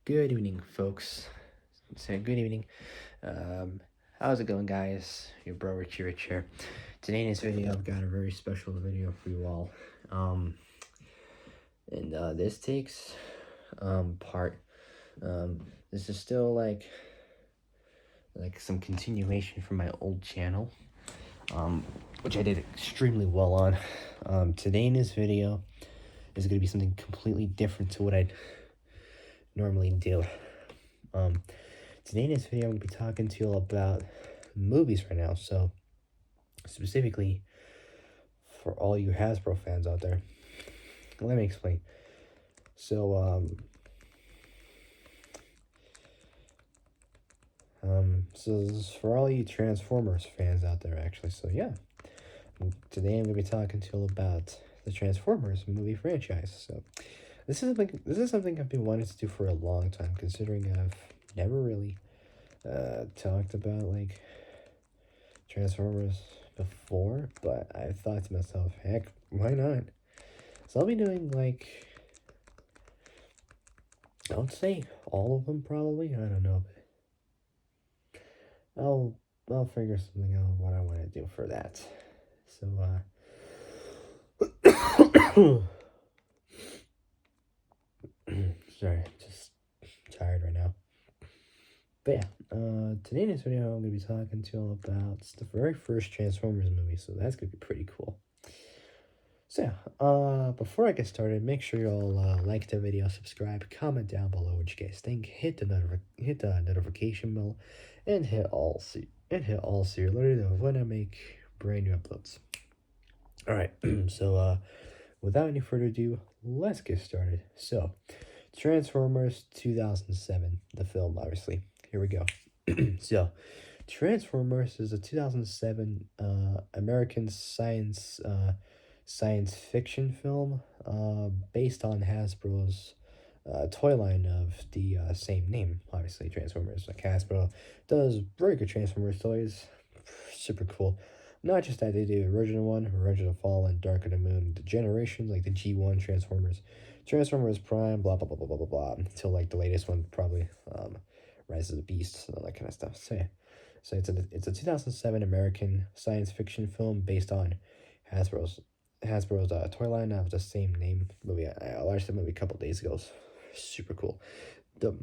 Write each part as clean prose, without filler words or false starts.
Good evening, folks. Say good evening. How's it going, guys? Your bro Rich here. Today in this video, I've got a very special video for you all. And this takes part. This is still like some continuation from my old channel, which I did extremely well on. Today in this video is going to be something completely different to what I normally do. Today in this video, I'm going to be talking to you all about movies right now. So, specifically, for all you Hasbro fans out there, let me explain. So, so this is for all you Transformers fans out there, actually. So, yeah. Today I'm going to be talking to you all about the Transformers movie franchise. So, this is something I've been wanting to do for a long time, considering I've never really talked about like Transformers before, but I thought to myself, heck, why not? So I'll be doing like, I would say all of them probably. I don't know, but I'll figure something out what I want to do for that. So sorry, just tired right now. But yeah, today in this video, I'm going to be talking to you all about the very first Transformers movie, so that's going to be pretty cool. So yeah, before I get started, make sure you all like the video, subscribe, comment down below what you guys think, hit the notification bell, and hit all so you're alerted of when I make brand new uploads. All right, so without any further ado, let's get started. So, Transformers 2007, the film, obviously. Here we go. So, Transformers is a 2007 American science fiction film based on Hasbro's toy line of the same name. Obviously, Transformers. Like Hasbro does very good Transformers toys. Super cool. Not just that they do the original one, Revenge of the Fallen, Dark of the Moon, the Generation, like the G1 Transformers, Transformers Prime, blah blah blah blah blah blah blah, until like the latest one, probably Rise of the Beasts and all that kind of stuff. So yeah, so it's a 2007 American science fiction film based on Hasbro's toy line of the same name movie. I watched the movie a couple days ago. Super cool. The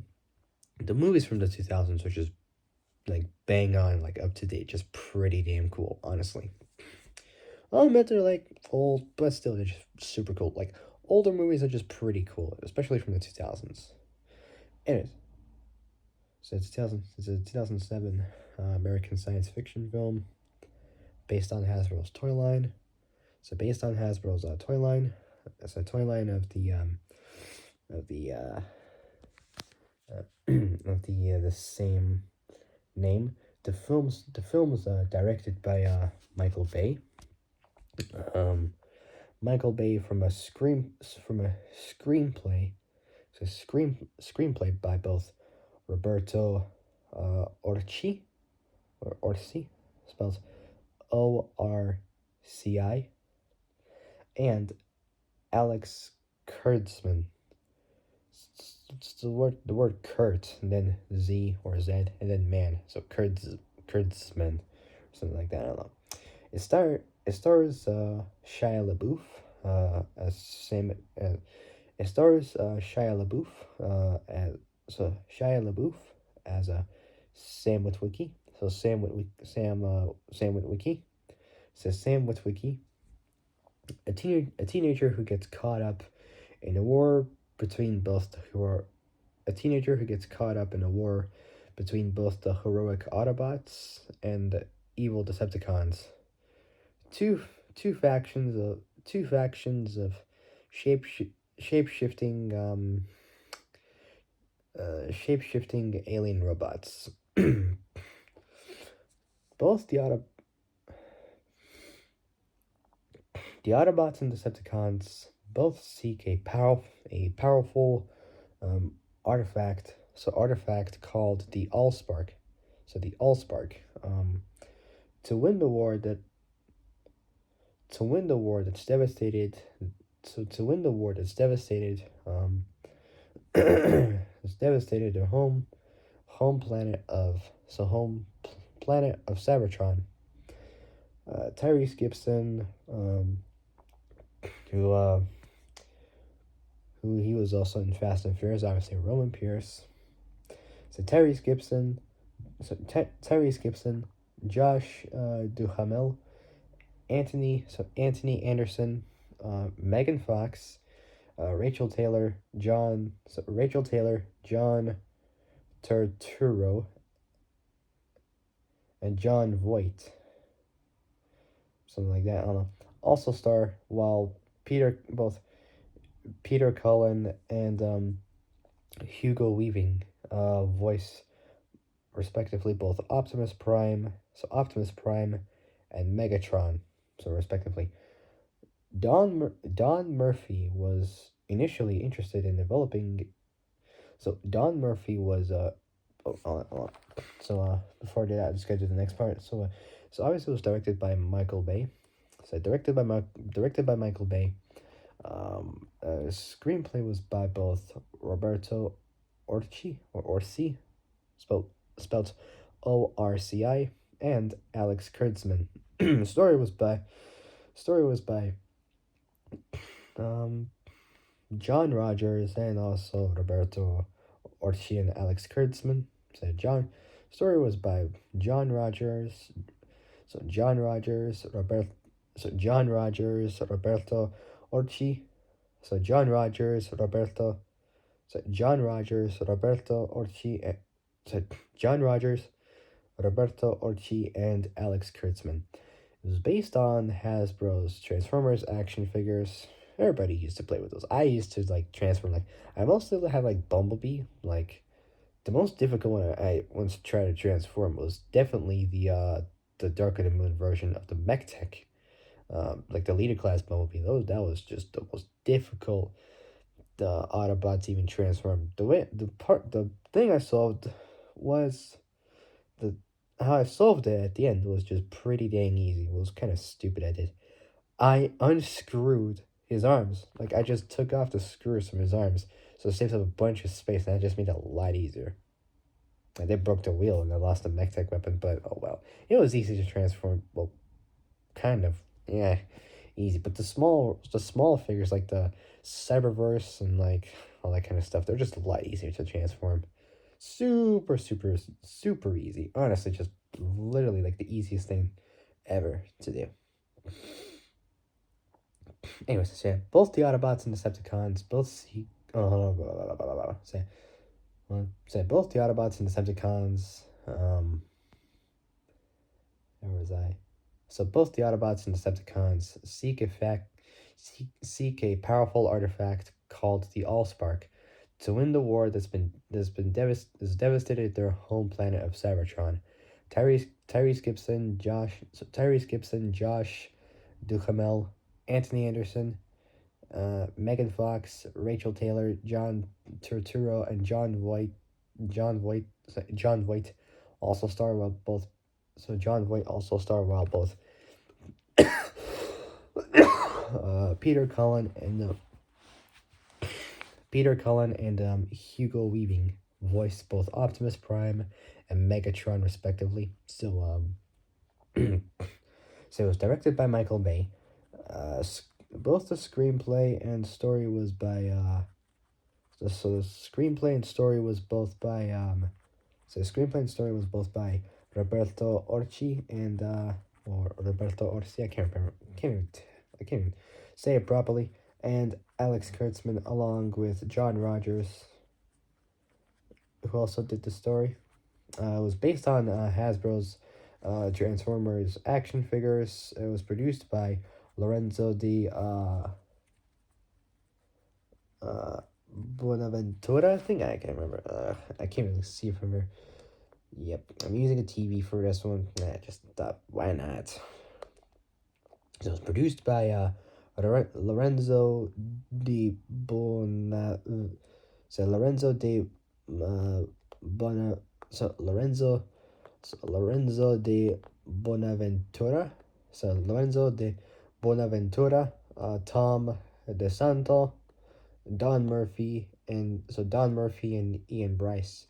movies from the 2000s, which is like bang on, like up to date, just pretty damn cool, honestly. I'll admit they're like old, but still they're just super cool. Like older movies are just pretty cool, especially from the 2000s. Anyways, so it's a 2007 American science fiction film based on Hasbro's toy line. So based on Hasbro's toy line, it's a toy line of the the same name. The film was directed by Michael Bay. Michael Bay from a screenplay. So screenplay by both Roberto Orci, spells Orci, and Alex Kurtzman. It's the word Kurt, and then Z or Z, and then man. So Kurtzman, or something like that. I don't know. It stars Shia LaBeouf as Sam. It stars Shia LaBeouf Shia LaBeouf as Sam Witwicky. So Sam Witwicky. So Sam Witwicky, a teenager who gets caught up in a war between both the heroic Autobots and the evil Decepticons. Two factions of shape-shifting alien robots. Both the Autobots and Decepticons both seek a powerful artifact called the Allspark. So the Allspark, to win the war that's devastated has devastated their home planet of planet of Cybertron. Tyrese Gibson, who who he was also in Fast and Furious, obviously Roman Pierce. So Tyrese Gibson, Josh Duhamel, Anthony Anderson, Megan Fox, Rachel Taylor, John Turturro, and John Voight, something like that. I don't know. Also star while Peter Cullen and Hugo Weaving voice respectively both Optimus Prime, and Megatron, so respectively. Don Murphy was initially interested in developing. So Don Murphy was oh, hold on. So before I do that, I'm just gonna do the next part. So obviously it was directed by Michael Bay. So directed by Michael Bay. Screenplay was by both Roberto Orci, spelled ORCI, and Alex Kurtzman. Story was by um, John Rogers and also Roberto Orci and Alex Kurtzman. Story was by John Rogers. John Rogers, Roberto Orci. John Rogers, Roberto Orci. John Rogers, Roberto Orci, and Alex Kurtzman. It was based on Hasbro's Transformers action figures. Everybody used to play with those. I used to transform. I mostly had Bumblebee. The most difficult one I once tried to transform was definitely the Dark of the Moon version of the Mech Tech. The leader class Bumblebee. That was just the most difficult the Autobots even transform. The thing I solved was the how I solved it at the end was just pretty dang easy. It was kind of stupid. I unscrewed his arms. I just took off the screws from his arms, so it saves up a bunch of space, and that just made it a lot easier. They broke the wheel and I lost the mech tech weapon, but oh well. It was easy to transform. Well, kind of. Yeah, easy. But the small figures like the Cyberverse and all that kind of stuff, they're just a lot easier to transform. Super, super, super easy. Honestly, just literally the easiest thing ever to do. Anyways, so yeah, both the Autobots and Decepticons both see. Oh, hold on, blah, blah, blah, blah, blah. Say both the Autobots and Decepticons. Where was I? So both the Autobots and Decepticons seek a powerful artifact called the Allspark to win the war that's devastated their home planet of Cybertron. Tyrese Gibson, Josh Duhamel, Anthony Anderson, Megan Fox, Rachel Taylor, John Turturro, and John Voight also star while both. So John Voight also star while both Peter Cullen and Hugo Weaving voiced both Optimus Prime and Megatron respectively. So so it was directed by Michael Bay. Both the screenplay and story was by the screenplay and story was both by Roberto Orci and or Roberto Orci. I can't remember. I can't even say it properly. And Alex Kurtzman along with John Rogers, who also did the story. It was based on Hasbro's Transformers action figures. It was produced by Lorenzo di Bonaventura, I think. I can't remember. I can't really see from here. Yep, I'm using a TV for this one. Just thought, why not? So it was produced by Lorenzo di Bona. So Lorenzo di Bona. Lorenzo de Bonaventura. So Lorenzo de Bonaventura, Tom DeSanto, Don Murphy, and so Don Murphy and Ian Bryce.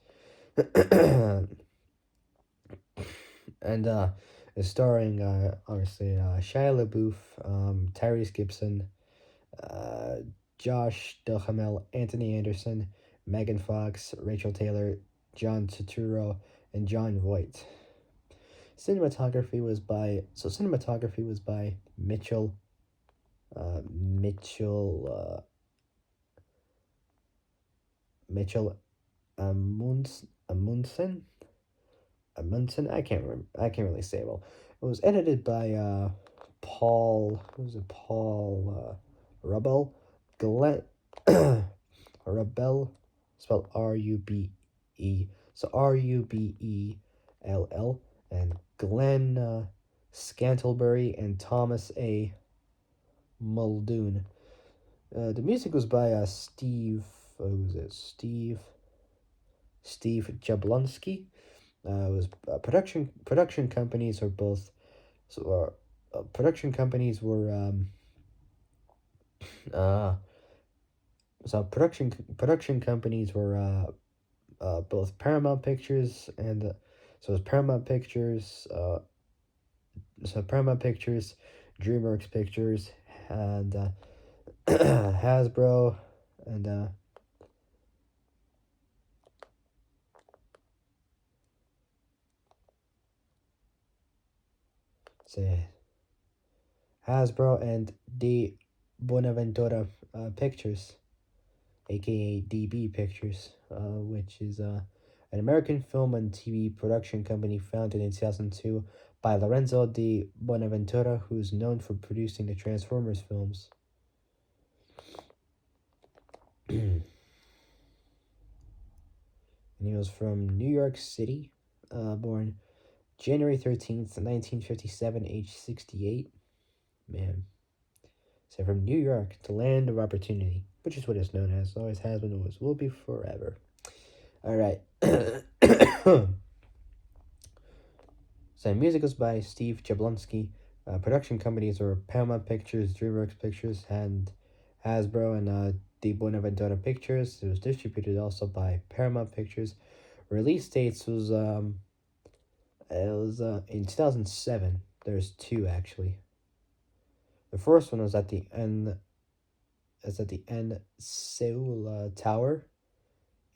And is starring obviously Shia LaBeouf, Tyrese Gibson, uh, Josh Duhamel, Anthony Anderson, Megan Fox, Rachel Taylor, John Turturro, and John Voight. Cinematography was by Mitchell Mitchell Amundsen. Amundsen. I can't remember. I can't really say well. It was edited by Paul. Who was it? Paul Rubel. Glenn Rubel, spelled Rube. So Rubell, and Glenn Scantlebury and Thomas A. Muldoon. The music was by Steve. Who was it? Steve Jablonski. It was production companies are both. So production companies were uh so production companies were both Paramount Pictures and so it was Paramount Pictures, DreamWorks Pictures, and Hasbro, and say Hasbro and De Bonaventura Pictures, A.K.A. DB Pictures, which is an American film and TV production company founded in 2002 by Lorenzo de Bonaventura, who is known for producing the Transformers films. And he was from New York City, born January 13th, 1957, age 68. Man. So from New York, the land of opportunity, which is what it's known as, always has been, always will be forever. All right. So music was by Steve Jablonski. Production companies were Paramount Pictures, DreamWorks Pictures, and Hasbro, and De Bonaventura Pictures. It was distributed also by Paramount Pictures. Release dates was in 2007. There's two actually. The first one was at the N Seoul Tower,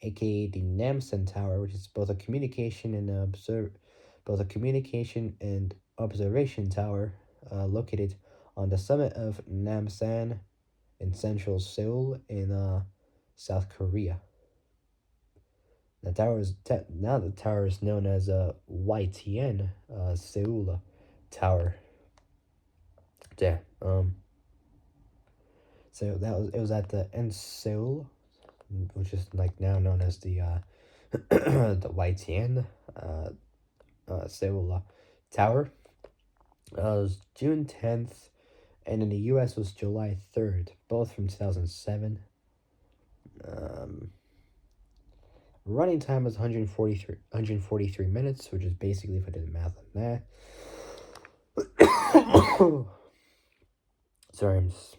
aka the Namsan Tower, which is both a communication and observation tower, located on the summit of Namsan in central Seoul in South Korea. The tower is known as YTN Seoul Tower. Yeah. So it was at the N Seoul, which is like now known as the the YTN Seoul Tower. It was June 10th, and in the U.S. was July 3rd, both from 2007. Running time was 143 minutes, which is basically, if I did the math on that. Sorry, I'm just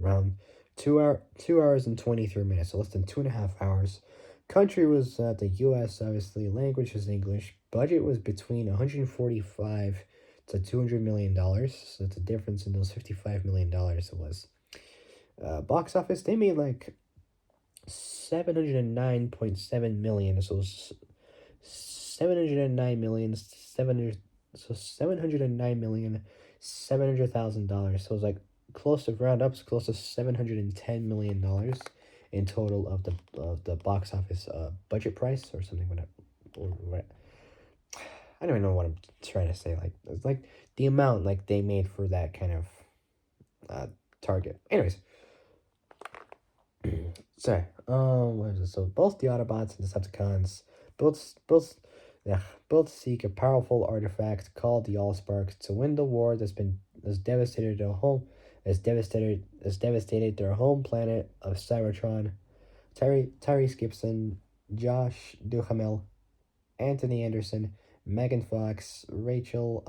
around 2 hours and 23 minutes, so less than 2.5 hours. Country was the U.S. Obviously, language was English. Budget was between 145 to $200 million. So it's a difference in those $55 million. It was. Box office, they made like 709.7 million. So 709,700,000. So it was like close to round ups, close to $710 million in total of the box office budget price or something. I don't even know what I'm trying to say. Like it's like the amount like they made for that kind of target. Anyways. Sorry. What is it? So both the Autobots and Decepticons both seek a powerful artifact called the Allspark to win the war that's devastated their home planet of Cybertron. Tyrese Gibson, Josh Duhamel, Anthony Anderson, Megan Fox, Rachel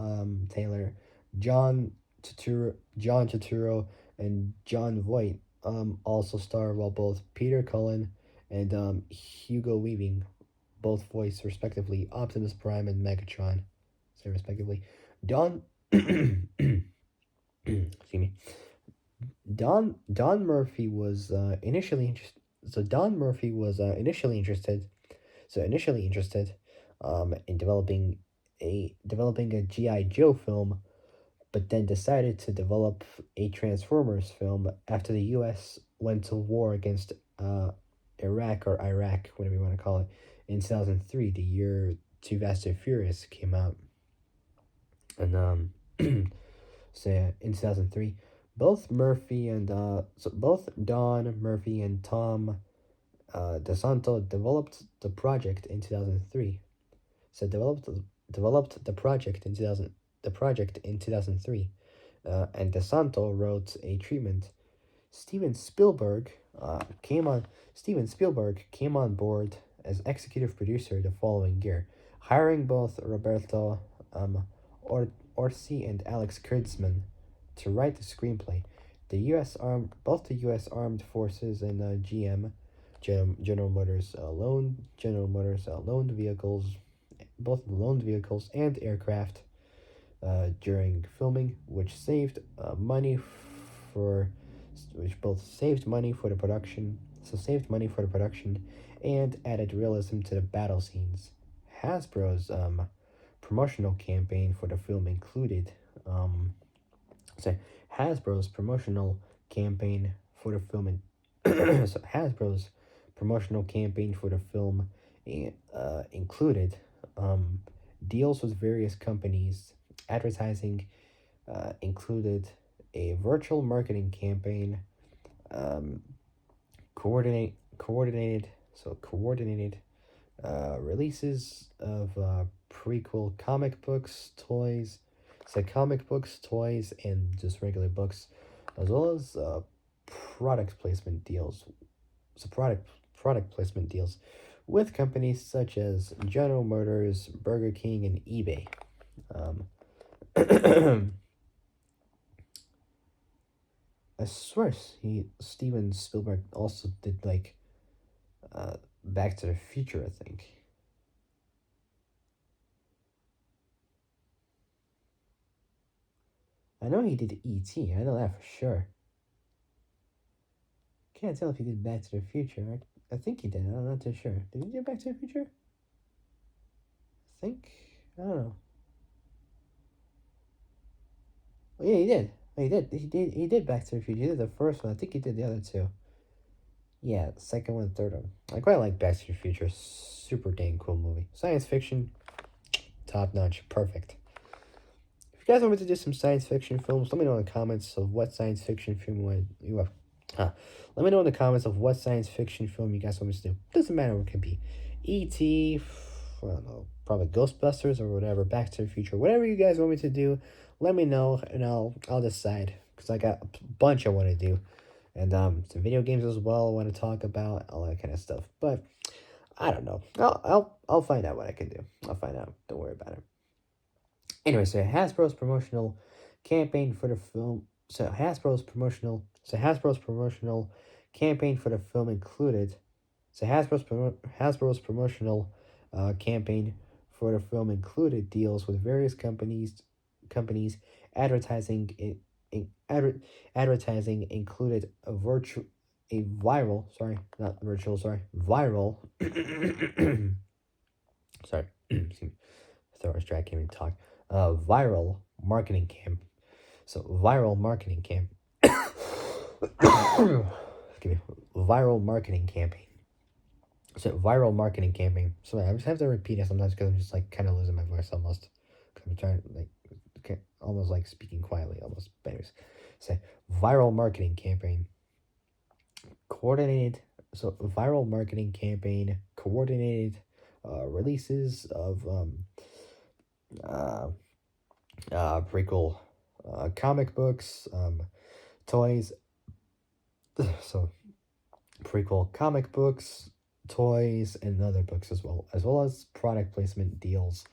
Taylor, John Turturro, and John Voight also star, while both Peter Cullen and Hugo Weaving both voice respectively Optimus Prime and Megatron, so respectively. Don, excuse me. Don Murphy was initially interested. So Don Murphy was initially interested in developing a GI Joe film, but then decided to develop a Transformers film after the U.S. went to war against Iraq, or Iraq, whatever you want to call it, in 2003, the year Too Fast and Furious came out. And so yeah, in 2003, both Don Murphy and Tom DeSanto developed the project in 2003. So developed the project in 2003, and DeSanto wrote a treatment. Steven Spielberg Steven Spielberg came on board as executive producer the following year, hiring both Roberto Or- Orsi and Alex Kurtzman to write the screenplay. Both the U.S. Armed Forces and General Motors loaned vehicles, both loaned vehicles and aircraft during filming, which both saved money for the production, and added realism to the battle scenes. Hasbro's promotional campaign for the film included um, so Hasbro's promotional campaign for the film in, so Hasbro's promotional campaign for the film included um, deals with various companies. Advertising included a virtual marketing campaign, um, coordinated releases of prequel comic books, toys, and just regular books, as well as product placement deals. So product placement deals with companies such as General Motors, Burger King, and eBay. Um, I swear Steven Spielberg also did like Back to the Future, I think. I know he did E.T. I know that for sure. Can't tell if he did Back to the Future. I think he did. I'm not too sure. Did he do Back to the Future? I think. I don't know. Oh, yeah, he did. He did. He did Back to the Future. He did the first one. I think he did the other two. Yeah, the second one, third one. I quite like Back to the Future. Super dang cool movie. Science fiction, top notch, perfect. If you guys want me to do some science fiction films, let me know in the comments of what science fiction film you have. Let me know in the comments of what science fiction film you guys want me to do. Doesn't matter what it can be. E.T., I don't know, probably Ghostbusters or whatever, Back to the Future, whatever you guys want me to do, let me know and I'll decide, because I got a bunch I want to do, and some video games as well I want to talk about, all that kind of stuff. But I don't know. I'll find out what I can do. I'll find out. Don't worry about it. Anyway, so Hasbro's promotional campaign for the film. Hasbro's promotional campaign for the film included. Hasbro's promotional campaign for the film included deals with various companies. Advertising advertising included a viral, sorry, not virtual, sorry, viral. Sorry, excuse me, throat was dry, can't even talk. Viral marketing camp. So viral marketing camp. Excuse me. Viral marketing campaign. So viral marketing campaign. Sorry, I just have to repeat it sometimes because I'm just like kind of losing my voice almost. Cause I'm trying like almost like speaking quietly almost. But anyways, say viral marketing campaign. Coordinated. So viral marketing campaign coordinated releases of uh, prequel comic books, toys. So prequel comic books, toys, and other books as well as product placement deals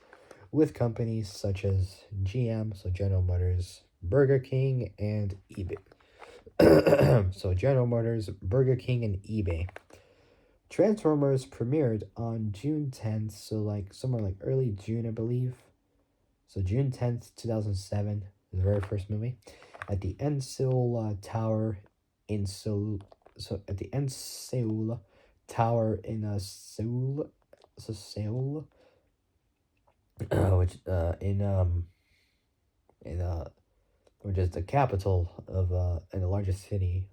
with companies such as GM, so General Motors, Burger King, and eBay. So General Motors, Burger King, and eBay. Transformers premiered on June 10th, so like somewhere like early June, I believe. So June 10th, 2007, the very first movie, at the Seoul Tower in Seoul. So at the Seoul Tower in Seoul, so Seoul, which in which is the capital of and the largest city,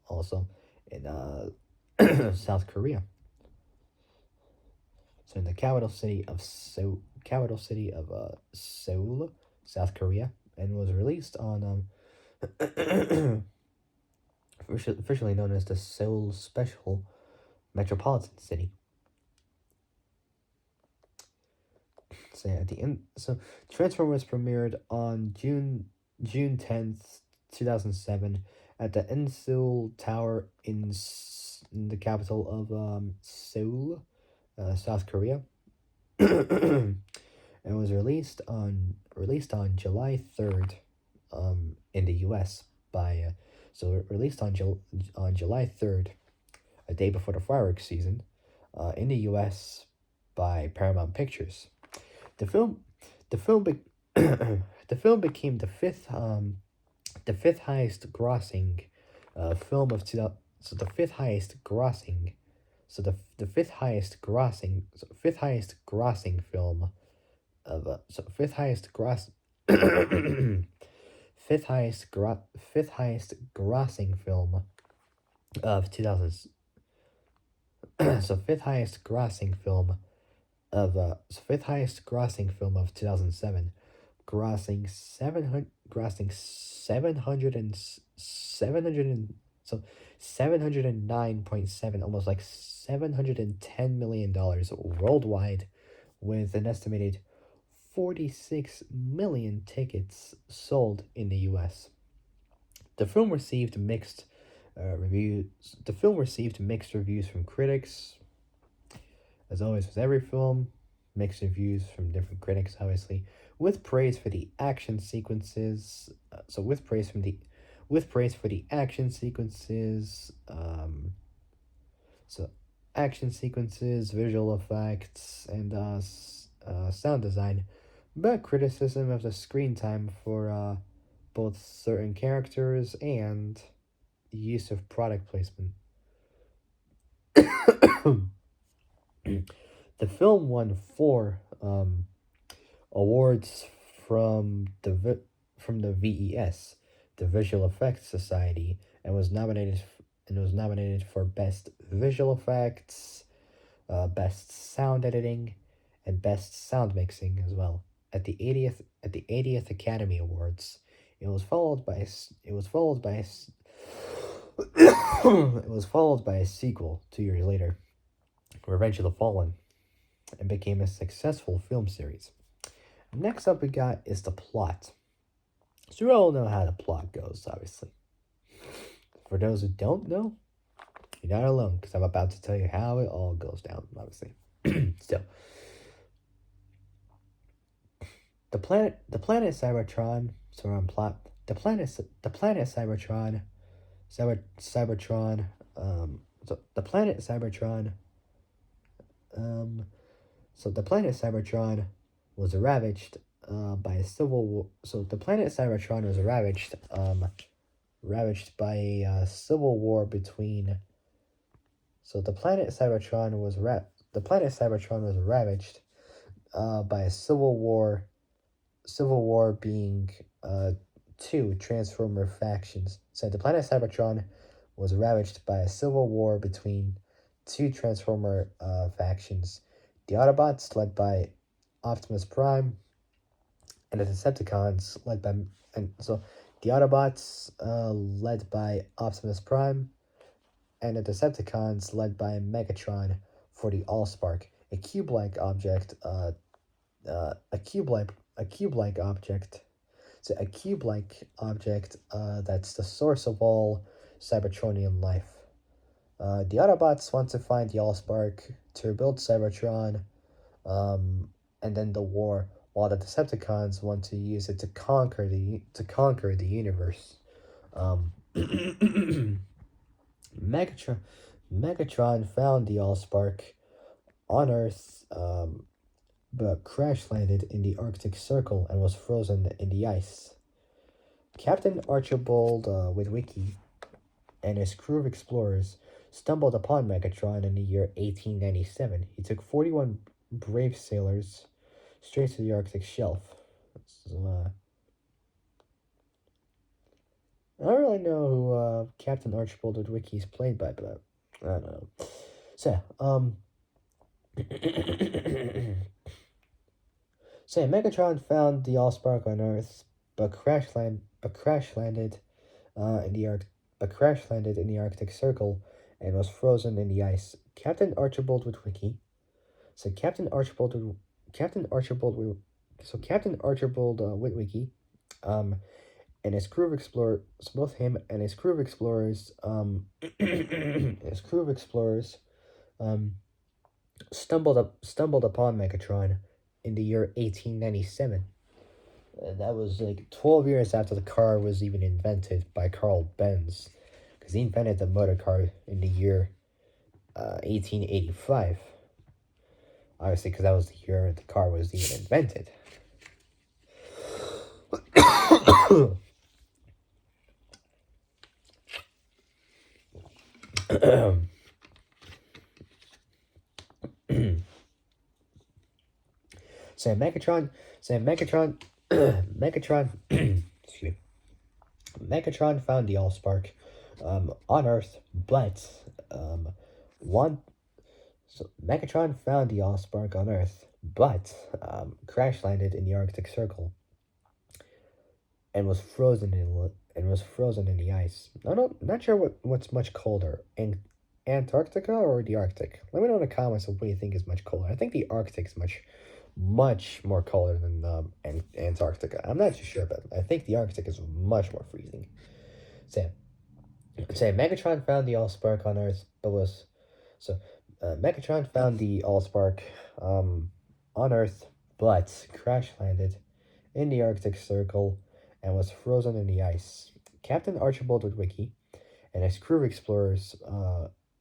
also in South Korea. So in the capital city of Seoul, South Korea, and was released on officially known as the Seoul Special Metropolitan City. So at the end, so Transformers premiered on June 10th, 2007, at the Seoul Tower in the capital of Seoul, South Korea. And was released on July 3rd, in the U.S. by so released on July 3rd, a day before the fireworks season, in the U.S. by Paramount Pictures. The film, the film, be- the film became the fifth highest grossing, film of 2000. So the fifth highest grossing, the fifth highest grossing film of fifth highest gross fifth highest grossing film of 2000. So fifth highest grossing film of 2007, grossing 709.7, almost like $710 million worldwide, with an estimated 46 million tickets sold in the US. The film received mixed reviews. The film received mixed reviews from critics, as always with every film. Mixed reviews from different critics, obviously, with praise for the action sequences. With praise for the action sequences. So action sequences, visual effects, and sound design, but criticism of the screen time for both certain characters and the use of product placement. The film won four awards from the VES, the Visual Effects Society, and was nominated for Best Visual Effects, Best Sound Editing, and Best Sound Mixing as well at the 80th Academy Awards. It was followed by it was followed by it was followed by a sequel 2 years later, Revenge of the Fallen, and became a successful film series. Next up we got is the plot. So we all know how the plot goes, obviously. For those who don't know, you're not alone, because I'm about to tell you how it all goes down, obviously. So, the planet Cybertron, so on plot, the planet Cybertron, so the planet Cybertron, um, so the planet Cybertron was ravaged, by a civil war. So the planet Cybertron was ravaged by a civil war between. So the planet Cybertron was ravaged, by a civil war. Civil war being two Transformer factions. So the planet Cybertron was ravaged by a civil war between two Transformer factions: the Autobots, led by Optimus Prime, and the Decepticons, led by and so the Autobots, led by Optimus Prime, and the Decepticons, led by Megatron, for the Allspark, a cube-like object. A cube-like object. So a cube-like object, that's the source of all Cybertronian life. The Autobots want to find the Allspark to rebuild Cybertron, and end the war, while the Decepticons want to use it to conquer the universe. Um, Megatron, Megatron found the Allspark on Earth, but crash landed in the Arctic Circle and was frozen in the ice. Captain Archibald Witwicky and his crew of explorers stumbled upon Megatron in the year 1897. He took 41 brave sailors straight to the Arctic shelf. So, I don't really know who Captain Archibald Witwicky is played by, but I don't know. So, so Megatron found the Allspark on Earth, but crash landed in the crash landed in the Arctic Circle and was frozen in the ice. Captain Archibald Witwicky. So Captain Archibald Witwicky, and his crew of explorers, both him and his crew of explorers, um, stumbled upon Megatron in the year 1897. That was like 12 years after the car was even invented by Carl Benz, because he invented the motor car in the year 1885. Obviously, because that was the year the car was even invented. Megatron, Megatron, excuse me, Megatron found the Allspark on Earth, but one. So Megatron found the Allspark on Earth, but crash landed in the Arctic Circle and was frozen in the ice. Not sure what's much colder, Antarctica or the Arctic. Let me know in the comments what you think is much colder. I think the Arctic is much more colder than Antarctica. I'm not too sure, but I think the Arctic is much more freezing. Megatron found the Allspark on Earth, but was so. Megatron found the Allspark on Earth, but crash landed in the Arctic Circle and was frozen in the ice. Captain Archibald Witwicky and his crew of explorers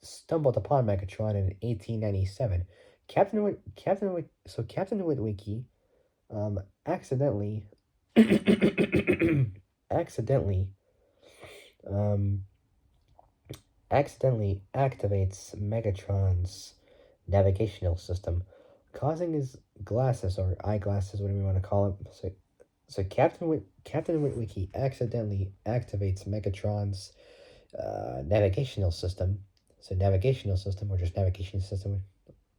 stumbled upon Megatron in 1897. Captain Witwicky accidentally accidentally um, accidentally activates Megatron's navigational system, causing his glasses or eyeglasses, whatever you want to call it. So Captain Witwicky accidentally activates Megatron's navigational system. So navigational system or just navigation system,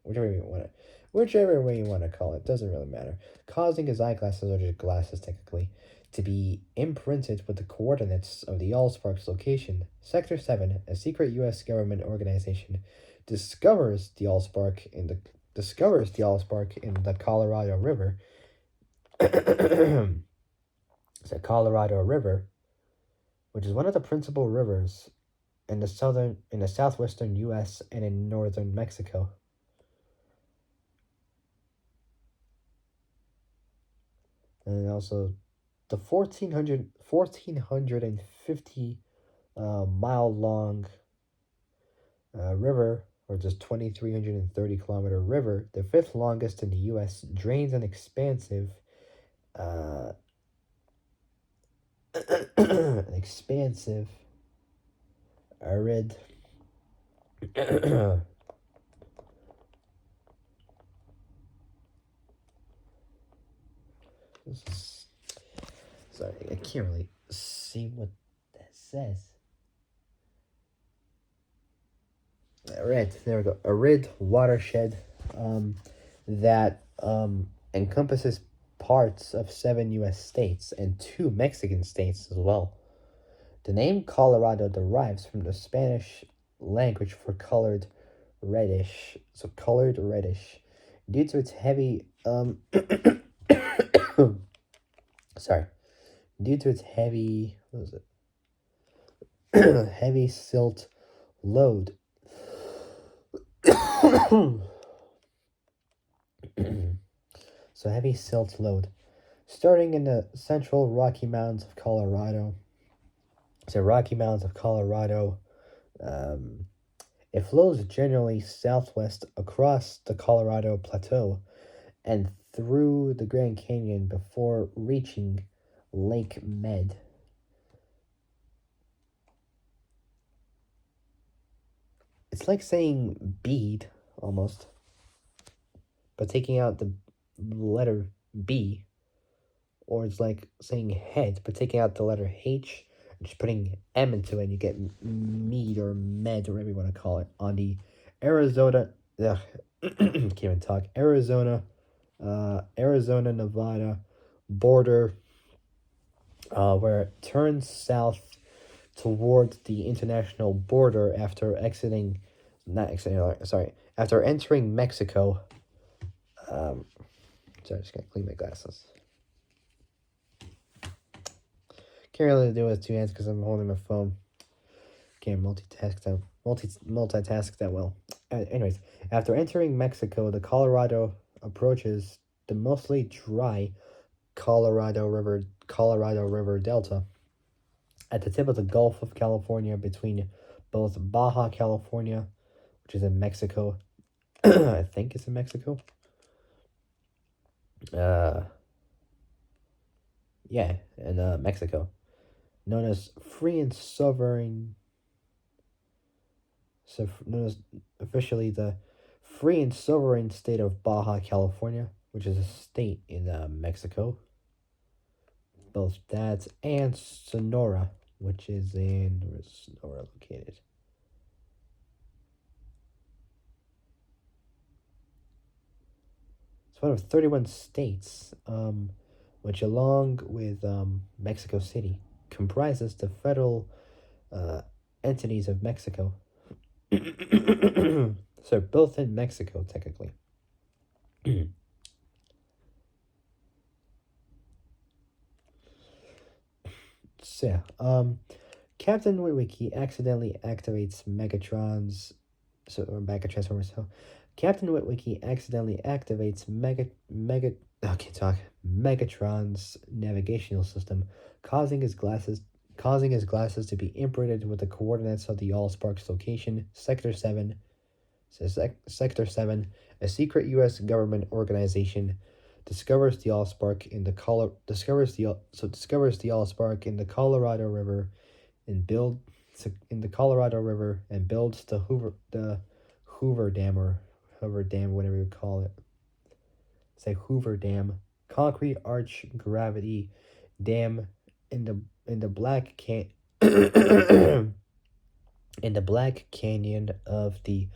whichever way you want to call it, doesn't really matter. Causing his eyeglasses or just glasses technically to be imprinted with the coordinates of the Allspark's location. Sector 7, a secret U.S. government organization, discovers the Allspark in the Colorado River. It's the Colorado River, which is one of the principal rivers in the southwestern U.S. and in northern Mexico. And also the 1,450 mile long river, or just 2,330 kilometer river, the fifth longest in the U.S., drains an expansive arid sorry, I can't really see what that says. Arid, there we go. Arid watershed that encompasses parts of 7 U.S. states and 2 Mexican states as well. The name Colorado derives from the Spanish language for colored reddish, due to its heavy sorry, due to its heavy heavy silt load. So heavy silt load, starting in the central Rocky Mountains of Colorado So Rocky Mountains of Colorado. Um, it flows generally southwest across the Colorado Plateau and through the Grand Canyon before reaching Lake Mead. It's like saying bead almost, but taking out the letter B, or it's like saying head, but taking out the letter H and just putting M into it, and you get mead or med or whatever you want to call it on the Arizona. Ugh, can't even talk. Arizona Nevada border, where it turns south towards the international border after exiting, not exiting, sorry, after entering Mexico. Um, sorry, I just gotta clean my glasses. Can't really do it with two hands because I'm holding my phone. Can't multitask that well. Anyways, after entering Mexico, the Colorado approaches the mostly dry Colorado River Delta at the tip of the Gulf of California between both Baja California, which is in Mexico. I think it's in Mexico. Uh, yeah, in Mexico, known as free and sovereign. So known as officially the free and sovereign state of Baja California, which is a state in Mexico. Both that and Sonora, which is in, where's Sonora located? It's one of 31 states, which, along with Mexico City, comprises the federal uh, entities of Mexico. So, both in Mexico, technically. So, yeah, Captain Witwicky accidentally activates Megatron's, or Mega Transformers. So, Captain Witwicky accidentally activates Megatron's navigational system, causing his glasses to be imprinted with the coordinates of the Allspark's location, Sector 7. So Sector 7, a secret U.S. government organization, discovers the Allspark in the Colorado River and builds the Hoover Dam, or Hoover Dam, whatever you call it. Say Hoover Dam, concrete arch gravity dam in the in the Black Canyon of the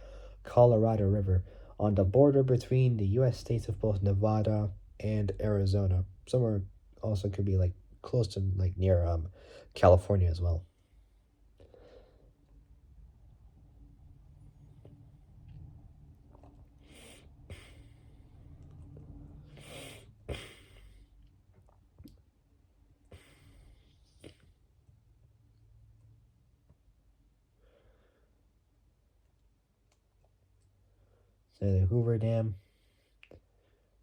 Colorado River, on the border between the U.S. states of both Nevada and Arizona. Somewhere also could be like close to, like, near California as well. So the Hoover Dam.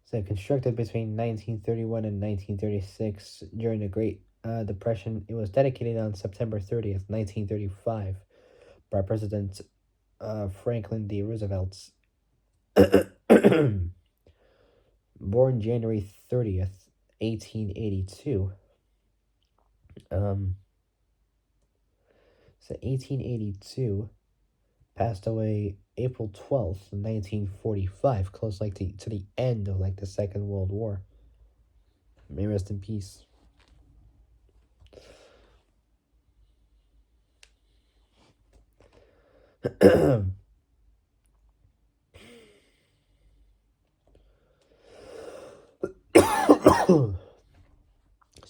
So constructed between 1931 and 1936 during the Great Depression, it was dedicated on September 30th, 1935, by President Franklin D. Roosevelt. Born January 30th, 1882. Um, so 1882, passed away April 12th, 1945, close like to the end of like the Second World War. May rest in peace. Excuse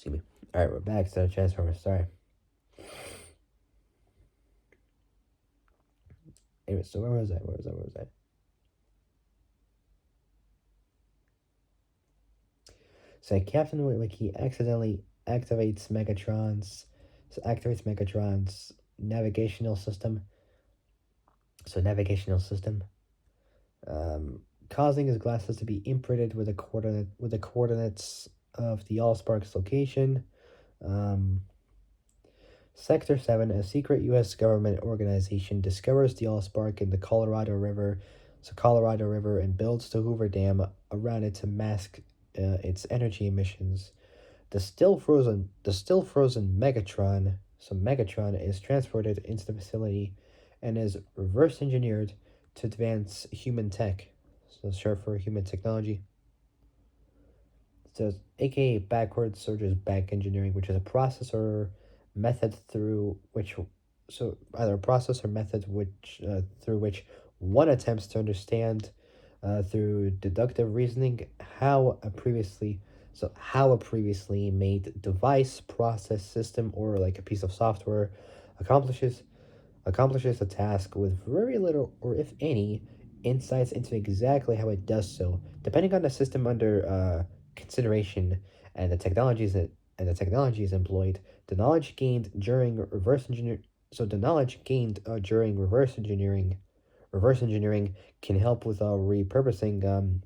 me. All right, we're back to the Transformers. Sorry. Anyway, so where was I? So Captain Witwicky accidentally activates Megatron's navigational system. So navigational system, causing his glasses to be imprinted with the coordinates of the Allspark's location, Sector 7, a secret U.S. government organization, discovers the Allspark in the Colorado River, and builds the Hoover Dam around it to mask its energy emissions. The still frozen Megatron is transported into the facility and is reverse engineered to advance human tech. So short for human technology. It says A.K.A. backwards surges back engineering, which is a process or method through which so either a process or method which through which one attempts to understand through deductive reasoning how a previously made device, process, system, or like a piece of software accomplishes accomplishes a task with very little or if any insights into exactly how it does so, depending on the system under consideration and the technologies employed. The knowledge gained during reverse engineering can help with repurposing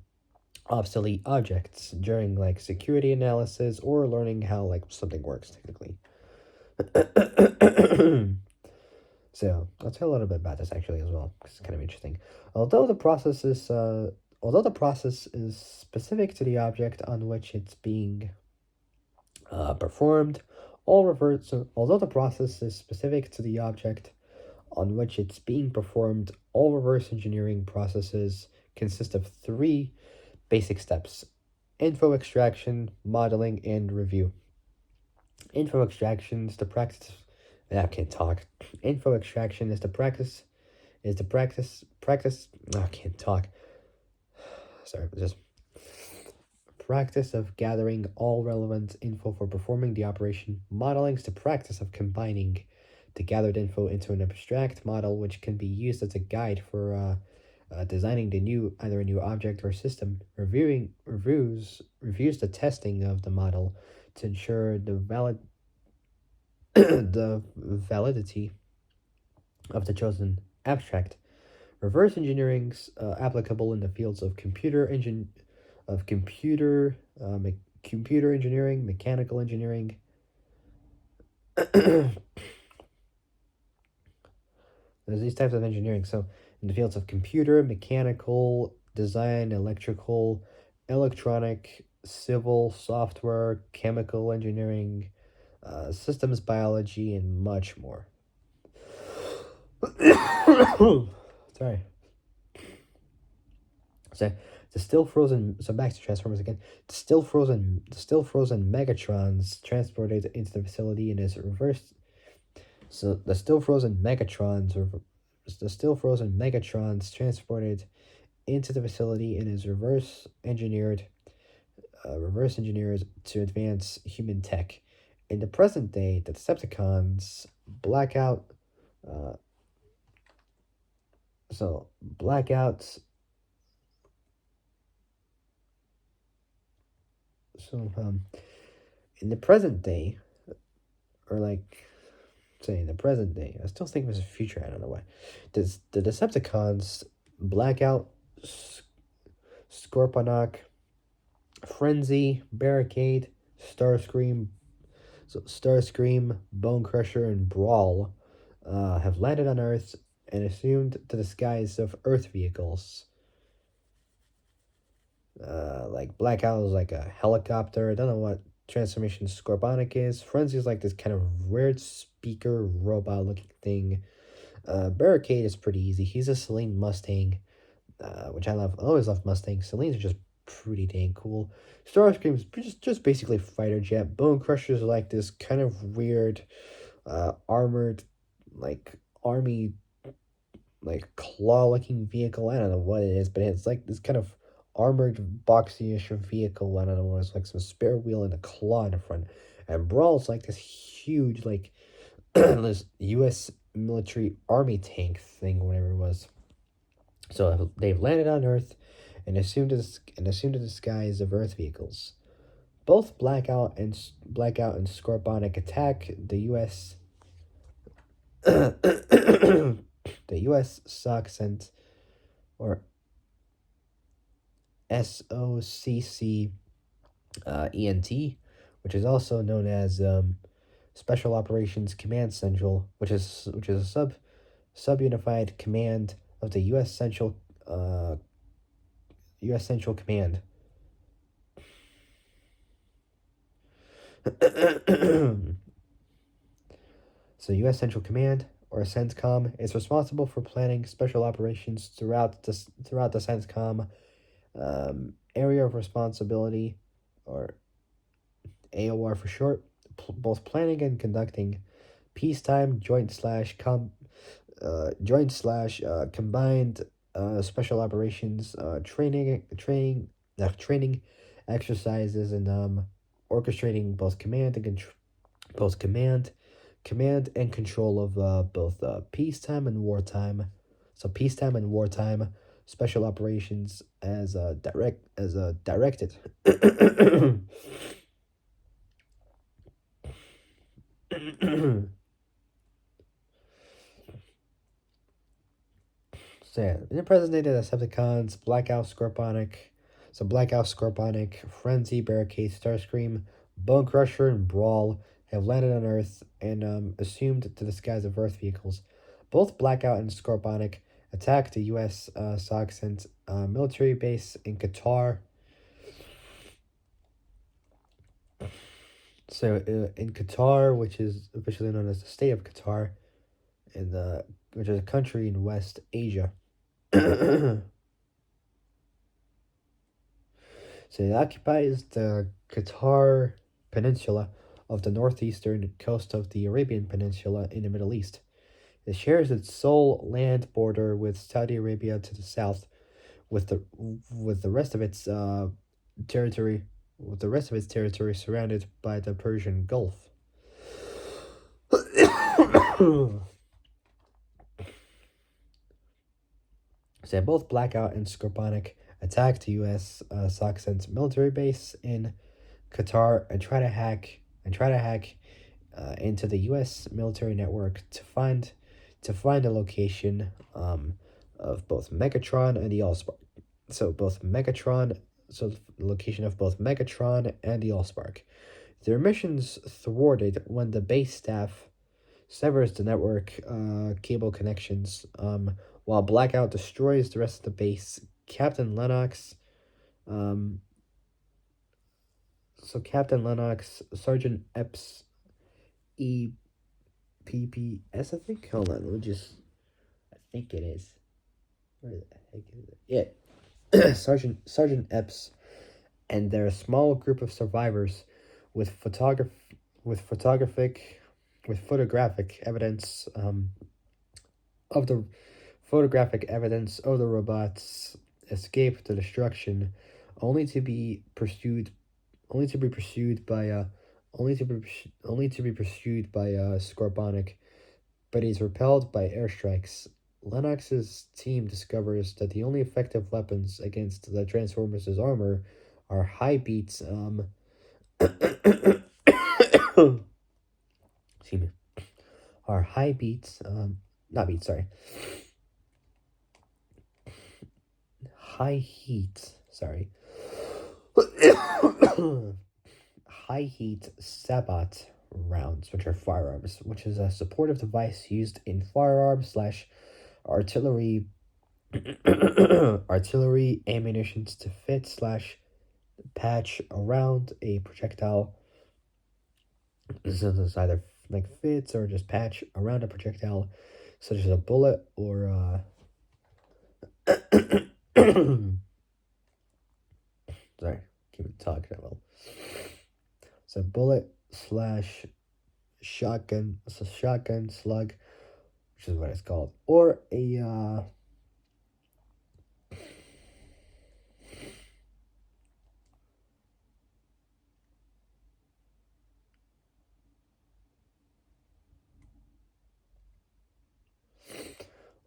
obsolete objects during like security analysis or learning how like something works technically. So I'll tell a little bit about this actually as well, 'cause it's kind of interesting. Although the process is specific to the object on which it's being performed, although the process is specific to the object on which it's being performed, all reverse engineering processes consist of three basic steps: info extraction, modeling, and review. Info extraction is the practice. I can't talk. Info extraction is the practice. Is the practice? I can't talk. Sorry, just practice of gathering all relevant info for performing the operation. Modeling is the practice of combining the gathered info into an abstract model, which can be used as a guide for designing either a new object or system. Reviews the testing of the model to ensure the validity of the chosen abstract. Reverse engineering's applicable in the fields of computer engineering, mechanical engineering. There's these types of engineering. So in the fields of computer, mechanical, design, electrical, electronic, civil, software, chemical engineering, systems biology, and much more. Sorry. So the still frozen. So back to Transformers again. The still frozen Megatrons transported into the facility and is reversed. So the still frozen Megatrons transported into the facility and is reverse engineered to advance human tech. In the present day, the Decepticons blackout. Uh, so blackouts. So in the present day, or like say in the present day, I still think it was the future. I don't know why. Does the Decepticons blackout, Scorponok, Frenzy, Barricade, Starscream, Bone Crusher, and Brawl have landed on Earth and assumed the disguise of Earth vehicles. Like Blackout is like a helicopter. I don't know what transformation Scorponic is. Frenzy is like this kind of weird speaker robot looking thing. Barricade is pretty easy. He's a Celine Mustang, which I love. I always love Mustangs. Celine's are just pretty dang cool. Starscream is just basically fighter jet. Bone Crusher is like this kind of weird, armored, like army, like claw-looking vehicle. I don't know what it is, but it's like this kind of armored boxy-ish vehicle. I don't know. It's like some spare wheel and a claw in the front. And Brawl's like this huge, like this U.S. military army tank thing, whatever it was. So they've landed on Earth and assumed the disguise of Earth vehicles. Both Blackout and Scorponic attack the U.S. the U.S. SOCCENT or SOCC ENT, which is also known as Special Operations Command Central, which is a subunified command of the uh, U.S. Central Command. So, U.S. Central Command, or CENTCOM, is responsible for planning special operations throughout the CENTCOM area of responsibility, or AOR for short, both planning and conducting peacetime combined special operations training exercises, and orchestrating both command and control of both peacetime and wartime. So peacetime and wartime special operations as directed. So yeah, in the present day, the Decepticons, Blackout, Scorponic, Frenzy, Barricade, Starscream, Bone Crusher, and Brawl have landed on Earth and assumed the disguise of Earth vehicles. Both Blackout and Scorponic attacked the U.S. Soxent military base in Qatar. So in Qatar, which is officially known as the State of Qatar, which is a country in West Asia. So it occupies the Qatar Peninsula of the northeastern coast of the Arabian Peninsula in the Middle East. It shares its sole land border with Saudi Arabia to the south, with the rest of its territory surrounded by the Persian Gulf. So both Blackout and Scorponic attacked U.S. Soxen's military base in Qatar and try to hack into the U.S. military network to find a location of both Megatron and the Allspark. So the location of both Megatron and the Allspark. Their missions thwarted when the base staff severs the network cable connections, while Blackout destroys the rest of the base. Um, Captain Lennox, Sergeant Epps, EPPS, I think. Hold on, let me just. I think it is. Where the heck is it? Yeah, Sergeant Epps and their small group of survivors, with photographic evidence of the robots escape the destruction, only to be pursued only to be pursued by Scorbonic, but he's repelled by airstrikes. Lennox's team discovers that the only effective weapons against the Transformers' armor are high beats excuse me are high beats not beats, sorry, high heat, sorry. High heat Sabat rounds, which are firearms, which is a supportive device used in firearms slash artillery artillery ammunitions to fit slash patch around a projectile. So this either like fits or just patch around a projectile, such as a bullet or sorry, keep talking well. So bullet slash shotgun, so shotgun slug, which is what it's called, or a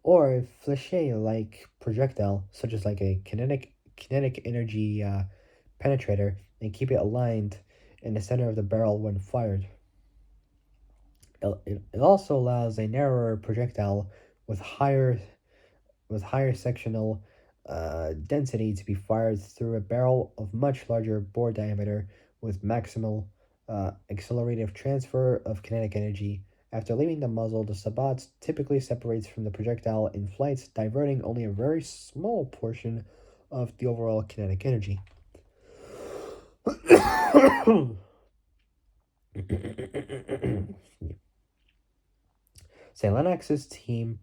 or a flèche-like projectile, such as like a kinetic energy penetrator, and keep it aligned in the center of the barrel when fired. It also allows a narrower projectile with higher sectional density to be fired through a barrel of much larger bore diameter with maximal accelerative transfer of kinetic energy. After leaving the muzzle, the sabot typically separates from the projectile in flight, diverting only a very small portion of the overall kinetic energy. Lennox's team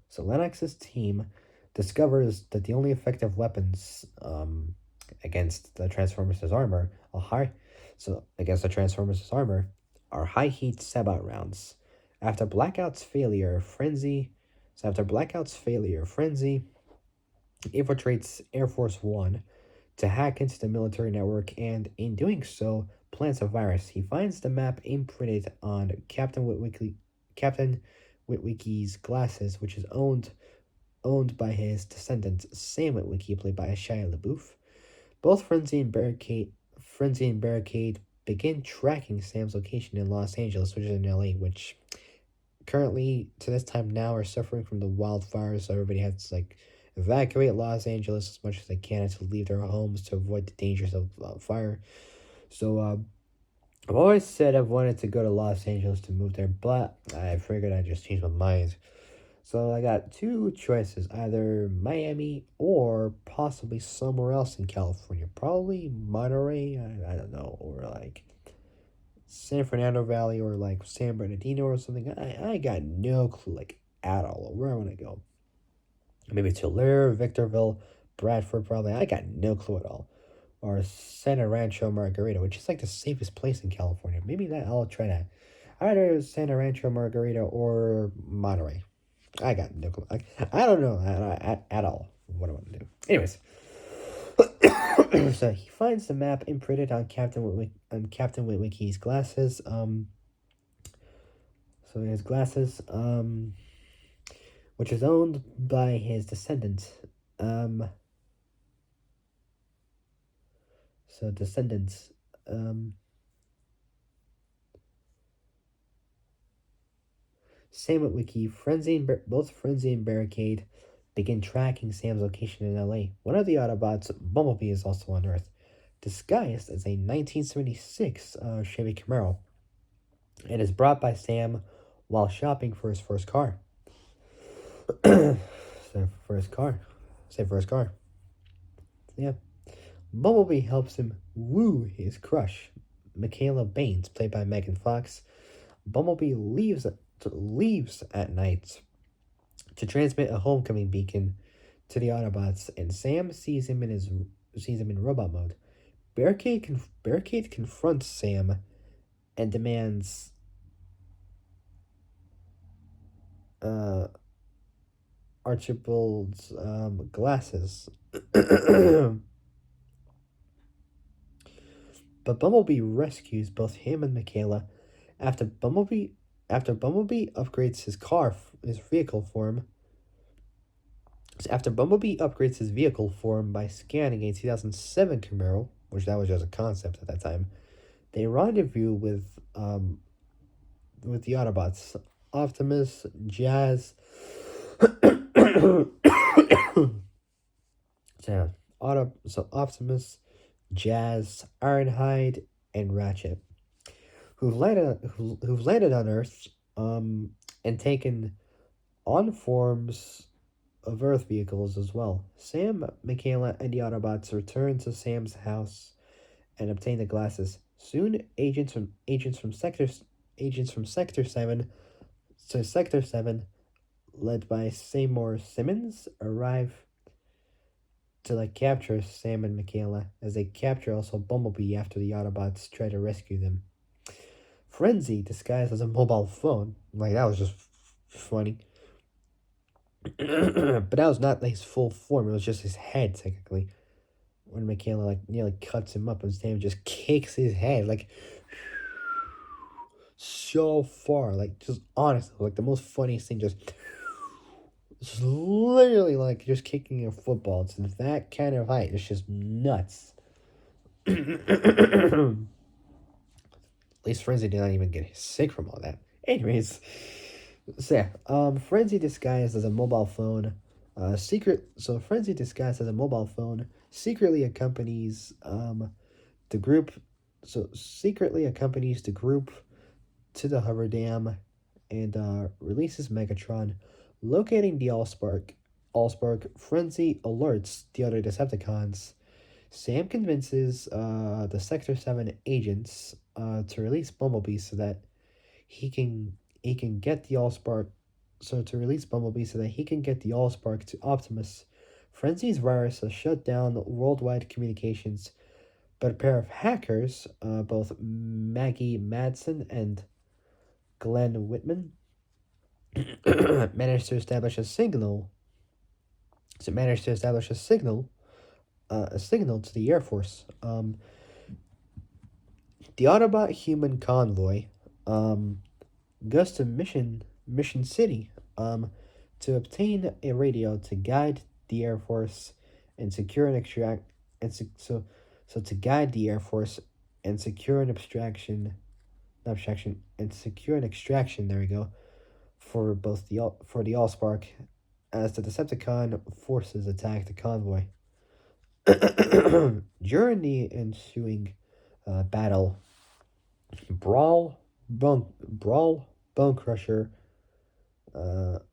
discovers that the only effective weapons against the Transformers' armor are are high heat Sabot rounds. After Blackout's failure, Frenzy infiltrates Air Force One to hack into the military network, and in doing so, plants a virus. He finds the map imprinted on Captain Witwicky's glasses, which is owned by his descendant Sam Witwicky, played by Shia LaBeouf. Both Frenzy and Barricade begin tracking Sam's location in Los Angeles, which is in LA, which currently to this time now are suffering from the wildfires, so everybody has to evacuate Los Angeles as much as they can to leave their homes to avoid the dangers of fire. So I've always said I've wanted to go to Los Angeles to move there, but I figured I'd just change my mind. So I got two choices, either Miami or possibly somewhere else in California. Probably Monterey, I don't know, or San Fernando Valley or San Bernardino or something. I got no clue at all where I want to go. Maybe Tulare, Victorville, Bradford, probably. I got no clue at all. Or Santa Rancho Margarita, which is the safest place in California. Maybe that I'll try that. Either Santa Rancho Margarita or Monterey. I got no clue. I don't know at all what I want to do. Anyways, so he finds the map imprinted on Captain Witwicky's glasses. So his glasses, which is owned by his descendants. So descendants. Sam Witwicky, both Frenzy and Barricade begin tracking Sam's location in LA. One of the Autobots, Bumblebee, is also on Earth, disguised as a 1976 Chevy Camaro, and is brought by Sam while shopping for his first car. First car. Yeah. Bumblebee helps him woo his crush, Michaela Baines, played by Megan Fox. Bumblebee leaves at night to transmit a homecoming beacon to the Autobots, and Sam sees him in robot mode. Barricade confronts Sam and demands Archibald's glasses. But Bumblebee rescues both him and Michaela after Bumblebee upgrades his vehicle form. After Bumblebee upgrades his vehicle form by scanning a 2007 Camaro, which that was just a concept at that time, they rendezvous with the Autobots, Optimus, Jazz, Optimus, Jazz, Ironhide, and Ratchet, who've landed on Earth, and taken on forms of Earth vehicles as well. Sam, Michaela, and the Autobots return to Sam's house and obtain the glasses. Soon, agents from Sector 7 to Sector 7, led by Seymour Simmons, arrive to capture Sam and Michaela, as they capture also Bumblebee after the Autobots try to rescue them. Frenzy, disguised as a mobile phone, that was just funny. But that was not his full form, it was just his head, technically. When Michaela nearly cuts him up and Sam just kicks his head so far, just honestly, the most funniest thing, just literally just kicking a football. It's that kind of height. It's just nuts. At least Frenzy did not even get sick from all that. Anyways, so yeah, Frenzy disguised as a mobile phone. Frenzy disguised as a mobile phone secretly accompanies the group secretly accompanies the group to the Hover Dam and releases Megatron, locating the Allspark. Allspark frenzy alerts the other Decepticons. Sam convinces the Sector 7 agents to release Bumblebee so that he can he can get the Allspark to release Bumblebee so that he can get the Allspark to Optimus. Frenzy's virus has shut down worldwide communications, but a pair of hackers, both Maggie Madsen and Glenn Whitman, managed to establish a signal. So managed to establish a signal to the Air Force. The Autobot human convoy um, goes to Mission City to obtain a radio to guide the Air Force and secure an extract and so to guide the Air Force and secure an abstraction and secure an extraction. There we go for the Allspark as the Decepticon forces attack the convoy. During the ensuing battle, Brawl, Bone Crusher,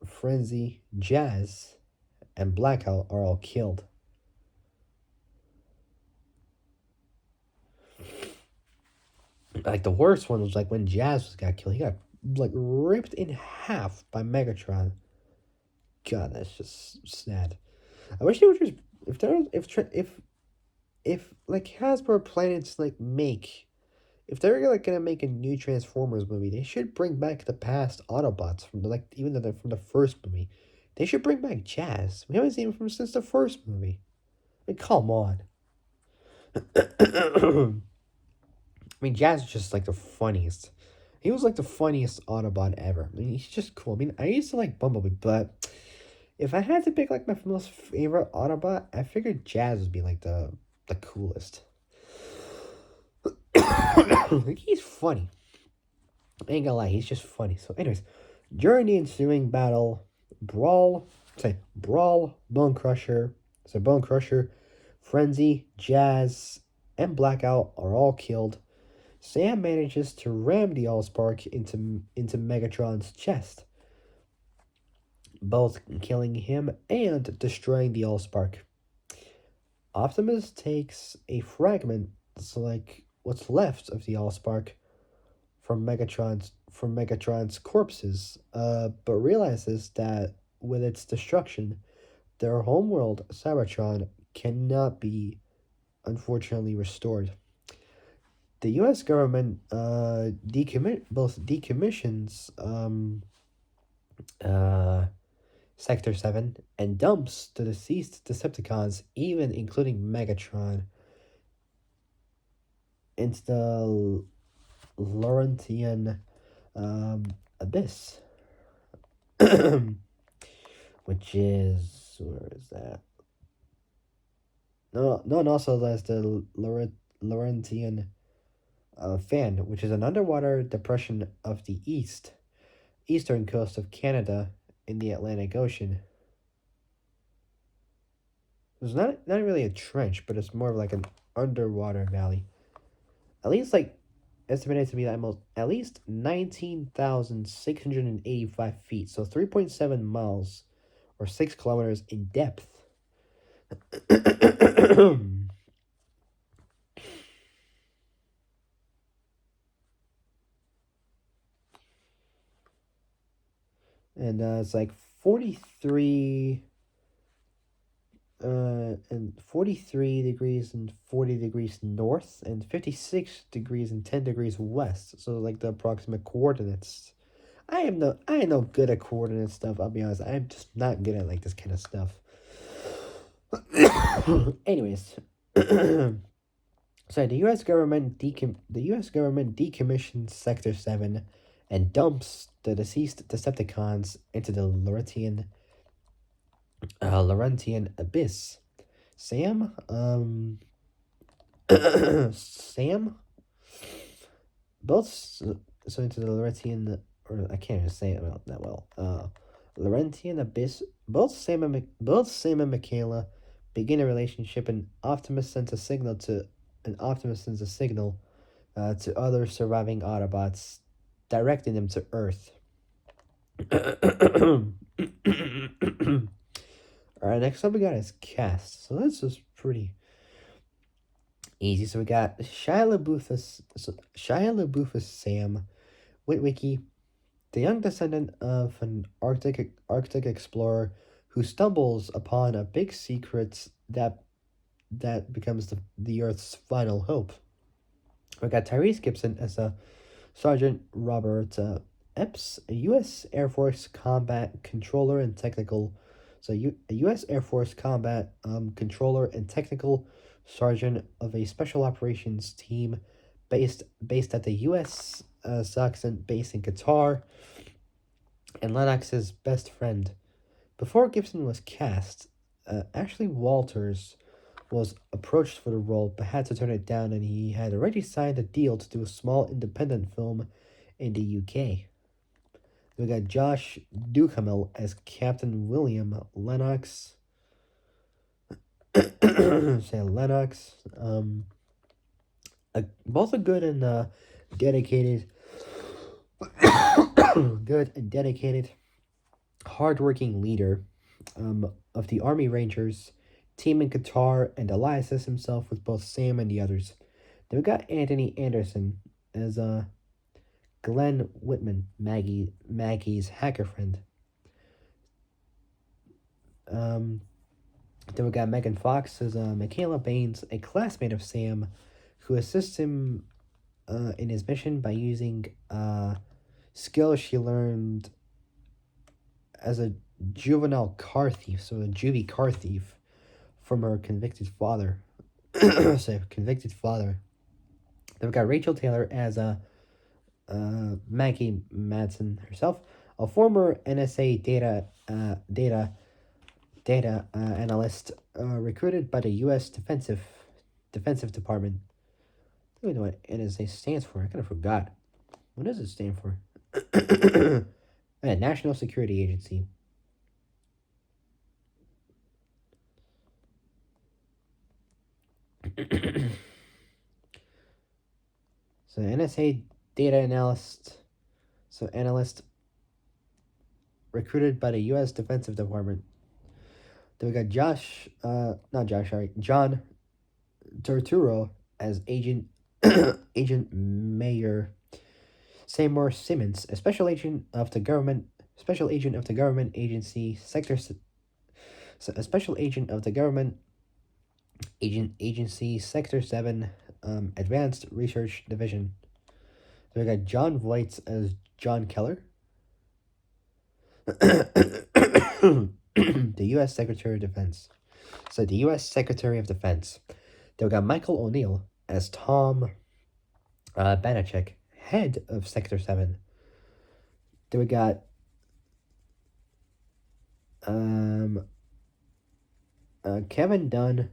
Frenzy, Jazz, and Blackout are all killed. Like the worst one was like when Jazz got killed. He got like ripped in half by Megatron. God, that's just sad. I wish they would just if like Hasbro planned to like make if they're like gonna make a new Transformers movie, they should bring back the past Autobots from the like even though they're from the first movie. They should bring back Jazz. We haven't seen him from since the first movie. I mean, come on. I mean, Jazz is just like the funniest. He was like the funniest Autobot ever. I mean, he's just cool. I mean, I used to like Bumblebee, but if I had to pick like my most favorite Autobot, I figured Jazz would be like the coolest. Like, he's funny. I ain't gonna lie, he's just funny. So, anyways, during the ensuing battle, Bone Crusher, Frenzy, Jazz, and Blackout are all killed. Sam manages to ram the Allspark into Megatron's chest, both killing him and destroying the Allspark. Optimus takes a fragment, so like what's left of the Allspark, from Megatron's corpses, but realizes that with its destruction, their homeworld Cybertron cannot be unfortunately restored. The U.S. government decommissions Sector 7 and dumps the deceased Decepticons, even including Megatron, into the Laurentian abyss. Which is, where is that? No, and also there's the Laurentian fan, which is an underwater depression of the eastern coast of Canada in the Atlantic Ocean. It's not really a trench, but it's more of like an underwater valley. At least like estimated to be at least 19,685 feet, so 3.7 miles or 6 kilometers in depth. And it's like 43 and 43 degrees and 40 degrees north and 56 degrees and 10 degrees west, so like the approximate coordinates. I am no good at coordinate stuff, I'll be honest. I'm just not good at like this kind of stuff. Anyways, so the U.S. government decommissions Sector 7 and dumps the deceased Decepticons into the Laurentian abyss. Sam Sam both so into the Laurentian, or I can't even say it that well. Laurentian abyss. Both Sam and Michaela begin a relationship, and Optimus sends a signal to other surviving Autobots, directing them to Earth. Alright, next up we got is cast. So that's just pretty easy. So we got Shia LaBeouf as Sam Witwicky, the young descendant of an Arctic explorer who stumbles upon a big secret that becomes the Earth's final hope. We got Tyrese Gibson as a Sergeant Robert Epps, a U.S. Air Force combat controller and technical. So, a U.S. Air Force combat controller and technical sergeant of a special operations team based at the U.S. Saxon base in Qatar, and Lennox's best friend. Before Gibson was cast, Ashley Walters was approached for the role but had to turn it down, and he had already signed a deal to do a small independent film in the UK. We got Josh Duhamel as Captain William Lennox. Say Lennox. Both a good and dedicated, good and dedicated, hardworking leader of the Army Rangers team in Qatar, and alliances himself with both Sam and the others. Then we got Anthony Anderson as Glenn Whitman, Maggie's hacker friend. Then we got Megan Fox as Michaela Baines, a classmate of Sam, who assists him in his mission by using skills she learned as a juvenile car thief, so a juvie car thief, from her convicted father. Convicted father. Then we got Rachel Taylor as Maggie Madsen herself, a former NSA data analyst recruited by the U.S. Defensive Department. I don't know what NSA stands for. I kind of forgot. What does it stand for? National Security Agency. So NSA data analyst. So analyst recruited by the U.S. Defensive Department. Then we got John Turturro as Agent Mayor Seymour Simmons, a special agent of the government agency sector. A special agent of the government agency Sector 7 Advanced Research Division. Then we got John Voight as John Keller, the U.S. Secretary of Defense. So the U.S. Secretary of Defense. Then we got Michael O'Neill as Tom Banachek, head of Sector 7. Then we got Kevin Dunn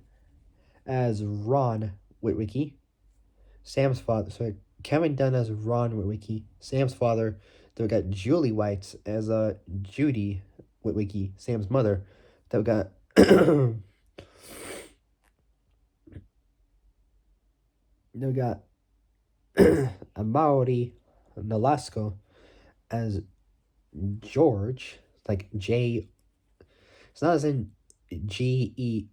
as Ron Witwicky, Sam's father. So Kevin Dunn as Ron Witwicky, Sam's father. Then we got Julie White as Judy Witwicky, Sam's mother. Then we got Amaury Nolasco as George, like J. It's not as in GEORGE,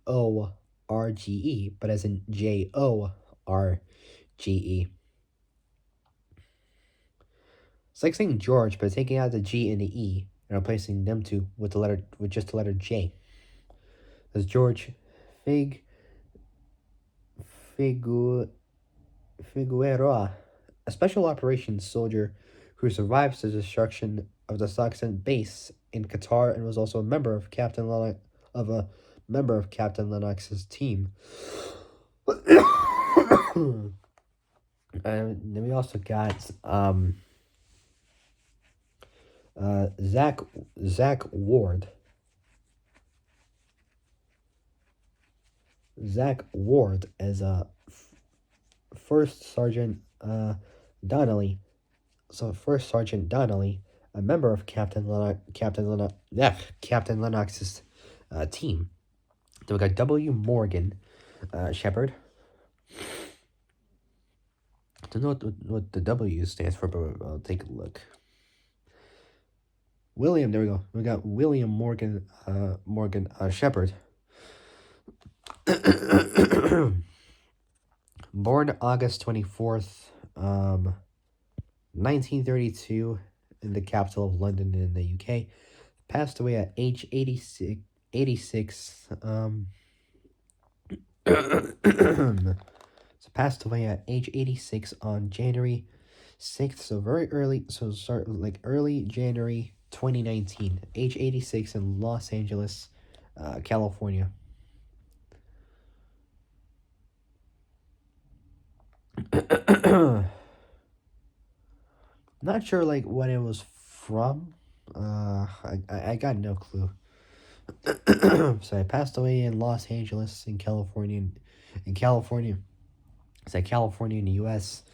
but as in JORGE. It's like saying George, but taking out the G and the E and replacing them two with just the letter J. As George Figueroa, a special operations soldier who survives the destruction of the Saxon base in Qatar and was also a member of Captain Lennox's team. And then we also got Zach Ward. Zach Ward as First Sergeant Donnelly. So First Sergeant Donnelly, a member of Captain Lennox's team. Then we got W. Morgan Shepard. don't know what the W stands for, but I'll take a look. William, there we go. We got William Morgan Shepherd. Born August 24th, 1932, in the capital of London in the UK. Passed away at age 86. 86 so passed away at age 86 on January 6th. So very early. So start like early January 2019. Age 86 in Los Angeles, California. Not sure like what it was from. I got no clue. So I passed away in Los Angeles in California. In California. So California in the U.S.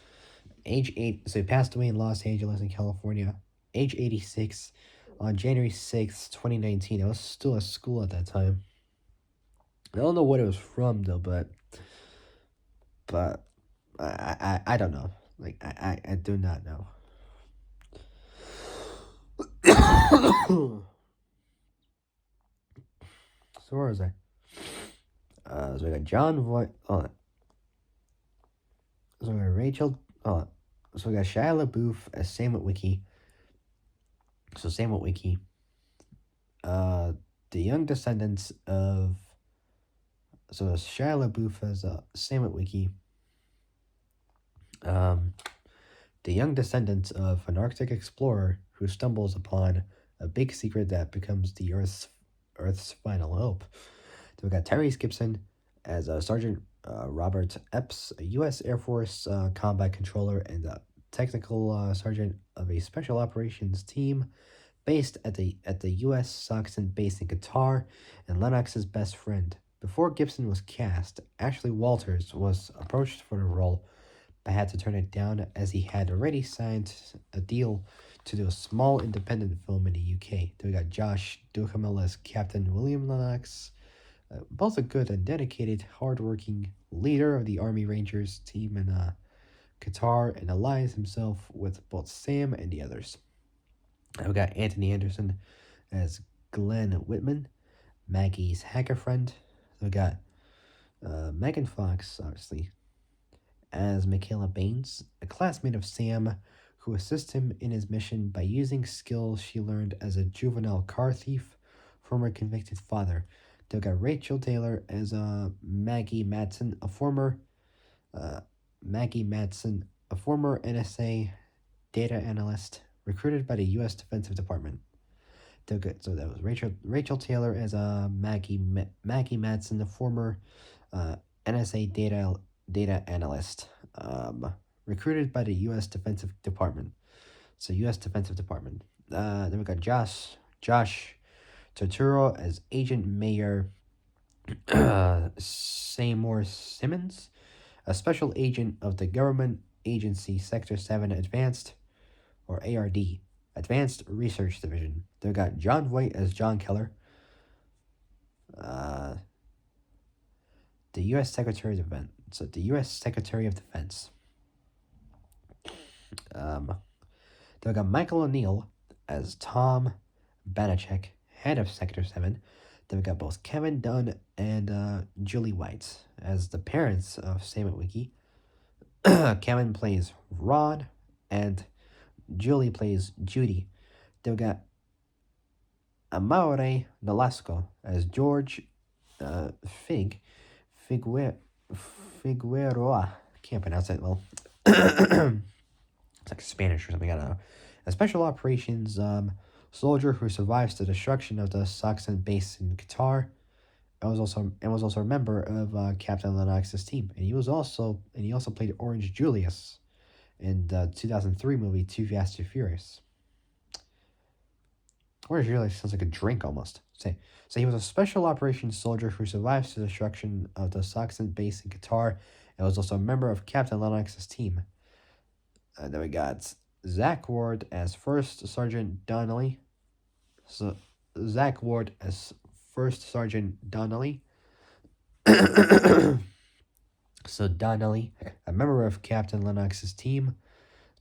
Age 8. So he passed away in Los Angeles in California. Age 86 on January 6th, 2019. I was still at school at that time. I don't know what it was from though, but I don't know. Like I do not know. So where was I? So we got John Voight. Oh, so we got Rachel. Oh, so we got Shia LaBeouf as Sam Witwicky. So Sam Witwicky. The young descendants of. So Shia LaBeouf as Sam Witwicky. Um, the young descendants of an Arctic explorer who stumbles upon a big secret that becomes the Earth's final hope. Then we got Tyrese Gibson as Sergeant Robert Epps, a U.S. Air Force combat controller and a technical sergeant of a special operations team based at the U.S. Soxton base in Qatar, and Lennox's best friend. Before Gibson was cast, Ashley Walters was approached for the role, but had to turn it down as he had already signed a deal to do a small independent film in the UK. Then we got Josh Duhamel as Captain William Lennox, both a good and dedicated, hardworking leader of the Army Rangers team in Qatar, and allies himself with both Sam and the others. We got Anthony Anderson as Glenn Whitman, Maggie's hacker friend. We got Megan Fox, obviously, as Michaela Baines, a classmate of Sam who assists him in his mission by using skills she learned as a juvenile car thief from her convicted father. They got Rachel Taylor as Maggie Madsen, a former NSA data analyst recruited by the U.S. Defensive Department. So that was Rachel Taylor as Maggie Madsen, the former NSA data analyst, recruited by the U.S. Defensive Department. So U.S. Defensive Department. Then we got Josh Turturro as Agent Mayor Seymour Simmons, a special agent of the government agency Sector 7 Advanced, or ARD, Advanced Research Division. They got John Voight as John Keller, the U.S. Secretary of Defense. So the U.S. Secretary of Defense. They got Michael O'Neill as Tom Banachek, head of Sector 7. Then we got both Kevin Dunn and Julie White as the parents of Sam Witwicky. Kevin plays Rod, and Julie plays Judy. Then we got Amaury Nolasco as George Figueroa. Can't pronounce it well. It's like Spanish or something, I don't know. A special operations soldier who survives the destruction of the Soxton base in Qatar, and was also a member of Captain Lennox's team. And he also played Orange Julius in the 2003 movie Too Fast, Too Furious. Orange Julius sounds like a drink almost. So he was a special operations soldier who survives the destruction of the Soxton base in Qatar, and was also a member of Captain Lennox's team. Then we got Zach Ward as First Sergeant Donnelly. So Zach Ward as First Sergeant Donnelly. So So Donnelly, a member of Captain Lennox's team.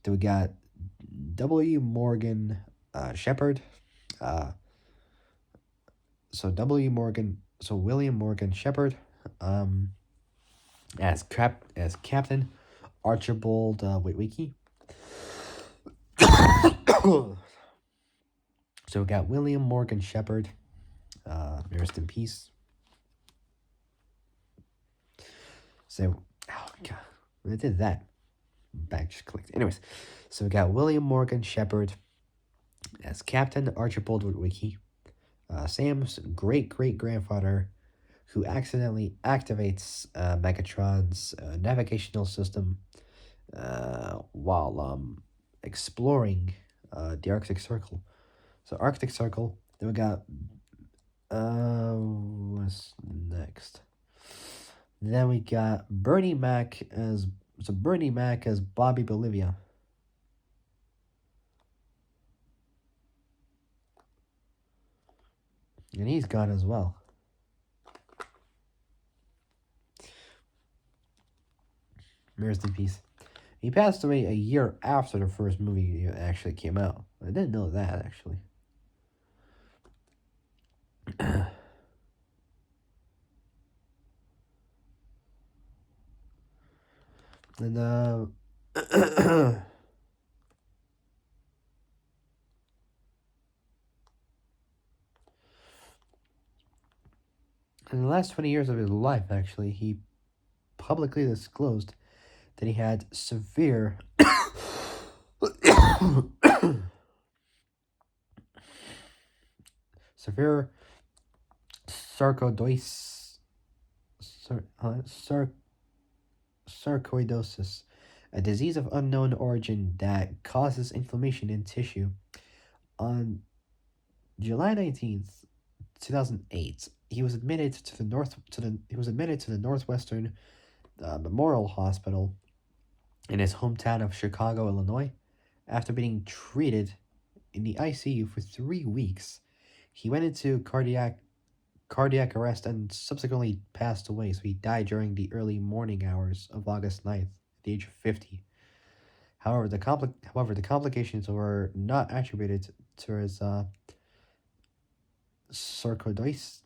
Then we got W. Morgan Shepard. Uh, so William Morgan Shepard, um, as Captain Archibald Witwicky. So we got William Morgan Shepard, rest in peace. So, oh god, I did that. Back just clicked. Anyways, so we got William Morgan Shepard as Captain Archibald Witwicky, Sam's great great grandfather, who accidentally activates Megatron's navigational system while exploring the Arctic Circle. So Arctic Circle. Then we got what's next? Then we got Bernie Mac as Bobby Bolivia. And he's gone as well. Rest in peace. He passed away a year after the first movie actually came out. I didn't know that actually. And in the last 20 years of his life, actually, he publicly disclosed that he had severe severe sarcoidosis, sarcoidosis, a disease of unknown origin that causes inflammation in tissue. On July 19th, 2008, he was admitted to the Northwestern Memorial Hospital in his hometown of Chicago, Illinois. After being treated in the ICU for 3 weeks, he went into cardiac arrest and subsequently passed away. So he died during the early morning hours of August 9th at the age of 50. However, the complications were not attributed to his sarcoidosis.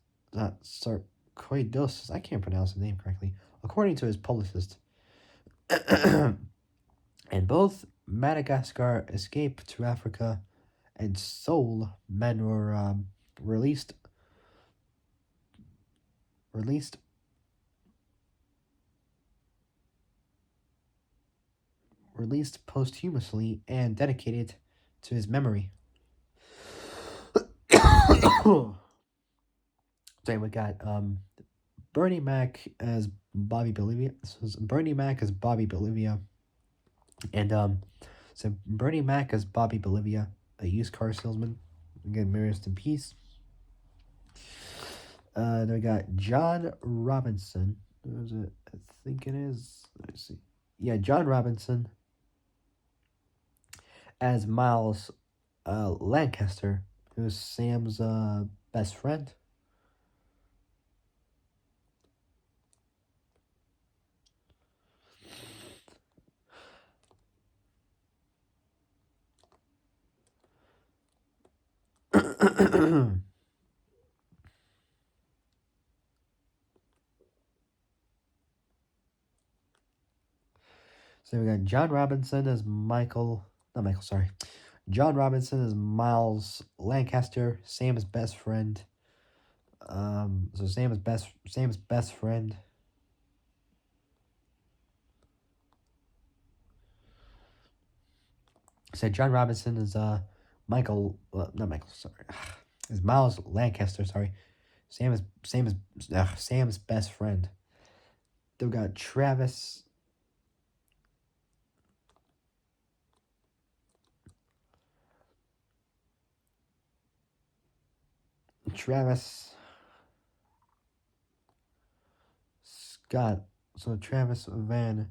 Sarcoidosis. I can't pronounce the name correctly. According to his publicist, and both Madagascar escape to Africa and Seoul men were released released released posthumously and dedicated to his memory. Then we got Bernie Mac as Bobby Bolivia. So it's Bernie Mac as Bobby Bolivia, and so Bernie Mac as Bobby Bolivia, a used car salesman. Again, may rest in peace. Then we got John Robinson. Who is it? I think it is. Let's see. Yeah, John Robinson as Miles Lancaster, who's Sam's best friend. So we got John Robinson as sorry. John Robinson as Miles Lancaster, Sam's best friend. So Sam's best friend. So John Robinson is not Michael, sorry. Is Miles Lancaster, sorry. Sam's best friend. Then we got Travis Scott. So Travis Van.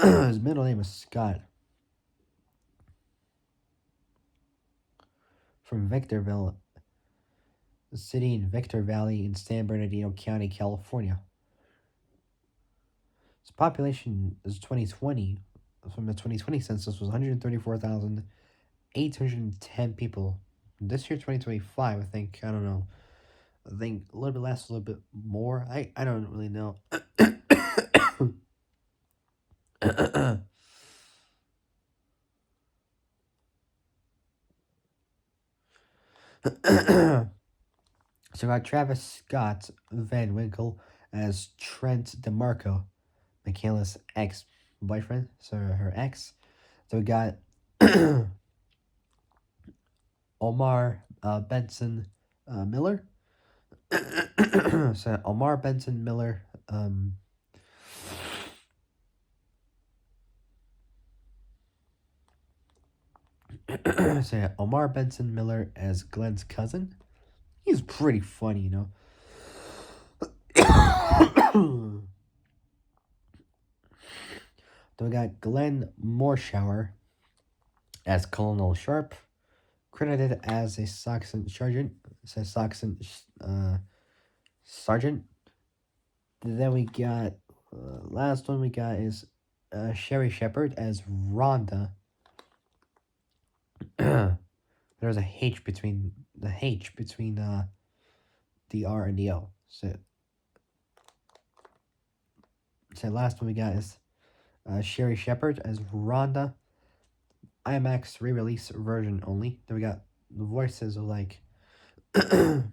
His middle name is Scott. From Victorville, a city in Victor Valley in San Bernardino County, California. Its population is 2020, from the 2020 census, was 134,810 people. This year, 2025, I think, I don't know. I think a little bit less, a little bit more. I don't really know. So we got Travis Scott Van Winkle as Trent DeMarco, Michaela's ex-boyfriend, so her ex. So we got Omar Benson Miller. So Omar Benson Miller. So Omar Benson Miller as Glenn's cousin. He's pretty funny, you know. Then we got Glenn Morshower as Colonel Sharp, credited as a Saxon sergeant. Says Saxon sergeant. Then we got last one we got is Sherry Shepard as Rhonda. There's a H between the the R and the O. So last one we got is Sherry Shepard as Rhonda. IMAX re-release version only. Then we got the voices of like the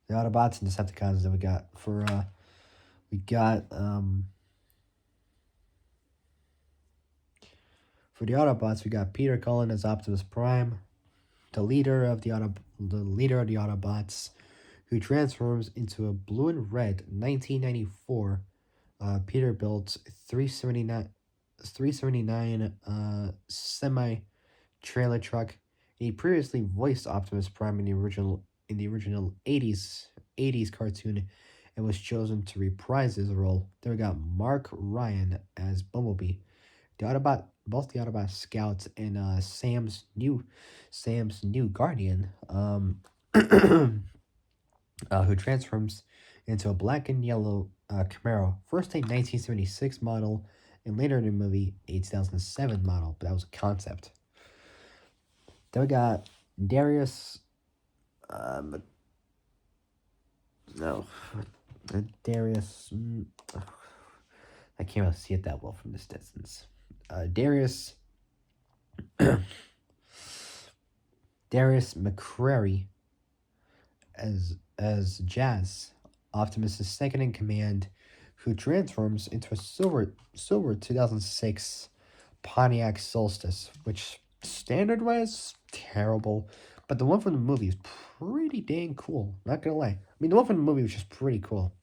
Autobots and Decepticons that we got for for the Autobots we got Peter Cullen as Optimus Prime, the leader of the Autobots, who transforms into a blue and red 1994 Peterbilt 379 semi trailer truck. He previously voiced Optimus Prime in the original 80s cartoon and was chosen to reprise his role. Then we got Mark Ryan as Bumblebee. Both the Autobot Scouts and Sam's new Guardian, who transforms into a black and yellow Camaro. First a 1976 model, and later in the movie a 2007 model, but that was a concept. Then we got Darius. No, Darius. I can't really see it that well from this distance. Darius McCrary as Jazz, Optimus' second in command, who transforms into a silver 2006 Pontiac Solstice, which standard wise terrible, but the one from the movie is pretty dang cool. Not gonna lie. I mean, the one from the movie was just pretty cool.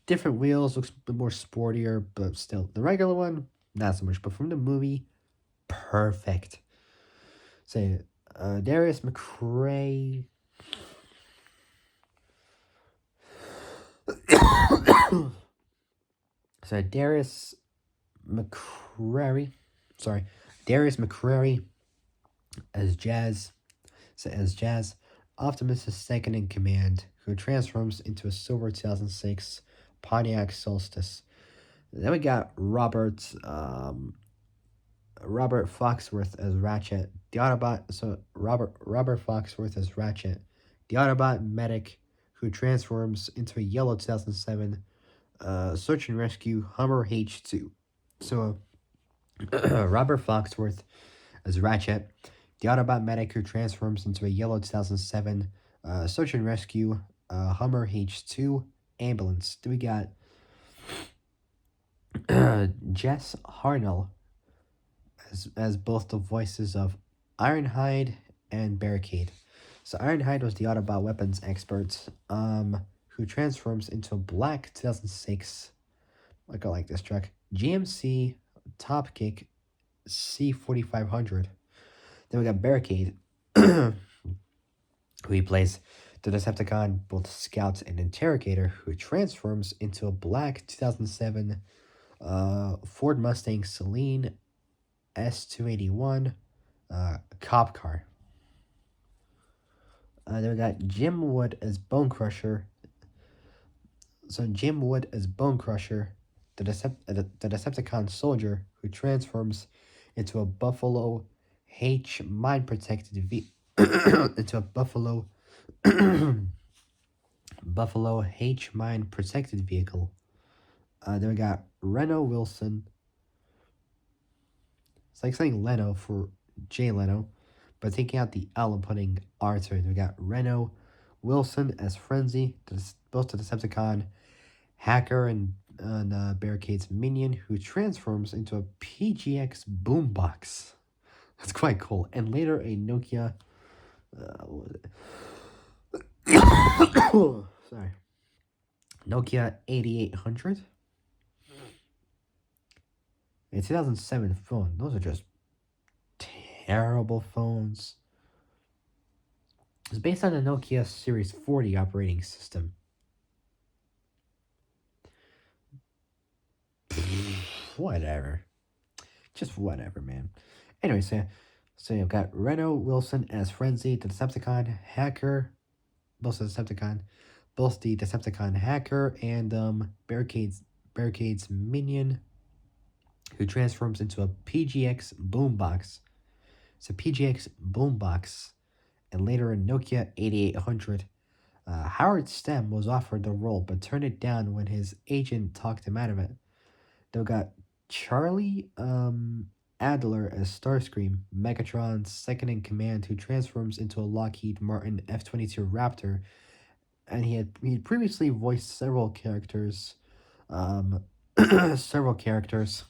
Different wheels, looks a bit more sportier, but still the regular one not so much. But from the movie, perfect. Say, Darius McCray. So Darius McCrary as Jazz. So as Jazz, Optimus is second in command, who transforms into a silver 2006 Pontiac Solstice. Then we got Robert Foxworth as Ratchet, the Autobot. So Robert Foxworth as Ratchet, the Autobot medic, who transforms into a yellow 2007 search and rescue Hummer H2. So Robert Foxworth as Ratchet, the Autobot medic who transforms into a yellow 2007 search and rescue Hummer H2 ambulance. Then we got Jess Harnell as both the voices of Ironhide and Barricade. So Ironhide was the Autobot weapons expert, who transforms into a black 2006. I like this truck. GMC Topkick C4500. Then we got Barricade, who he plays the Decepticon, both Scout and Interrogator, who transforms into a black 2007 Ford Mustang Celine S281 cop car. Then we got Jim Wood as Bone Crusher, So Jim Wood as Bone Crusher, the Decepticon soldier who transforms into a Buffalo H mine protected into a Buffalo H mine protected vehicle. Then we got Reno Wilson. It's like saying Leno for Jay Leno, but taking out the L and putting R to it. We got Reno Wilson as Frenzy, both the Decepticon hacker and Barricade's minion who transforms into a PGX boombox. That's quite cool. And later a Nokia. What was it? Sorry. Nokia 8800. A 2007 phone. Those are just terrible phones. It's based on the Nokia Series 40 operating system. Whatever. Just whatever, man. Anyway, so you've got Reno Wilson as Frenzy, the Decepticon hacker, both the Decepticon hacker and Barricade's minion, who transforms into a PGX boombox. It's a PGX boombox, and later a Nokia 8800. Howard Stem was offered the role, but turned it down when his agent talked him out of it. They've got Charlie Adler as Starscream, Megatron's second in command, who transforms into a Lockheed Martin F-22 Raptor, and he had previously voiced several characters, several characters,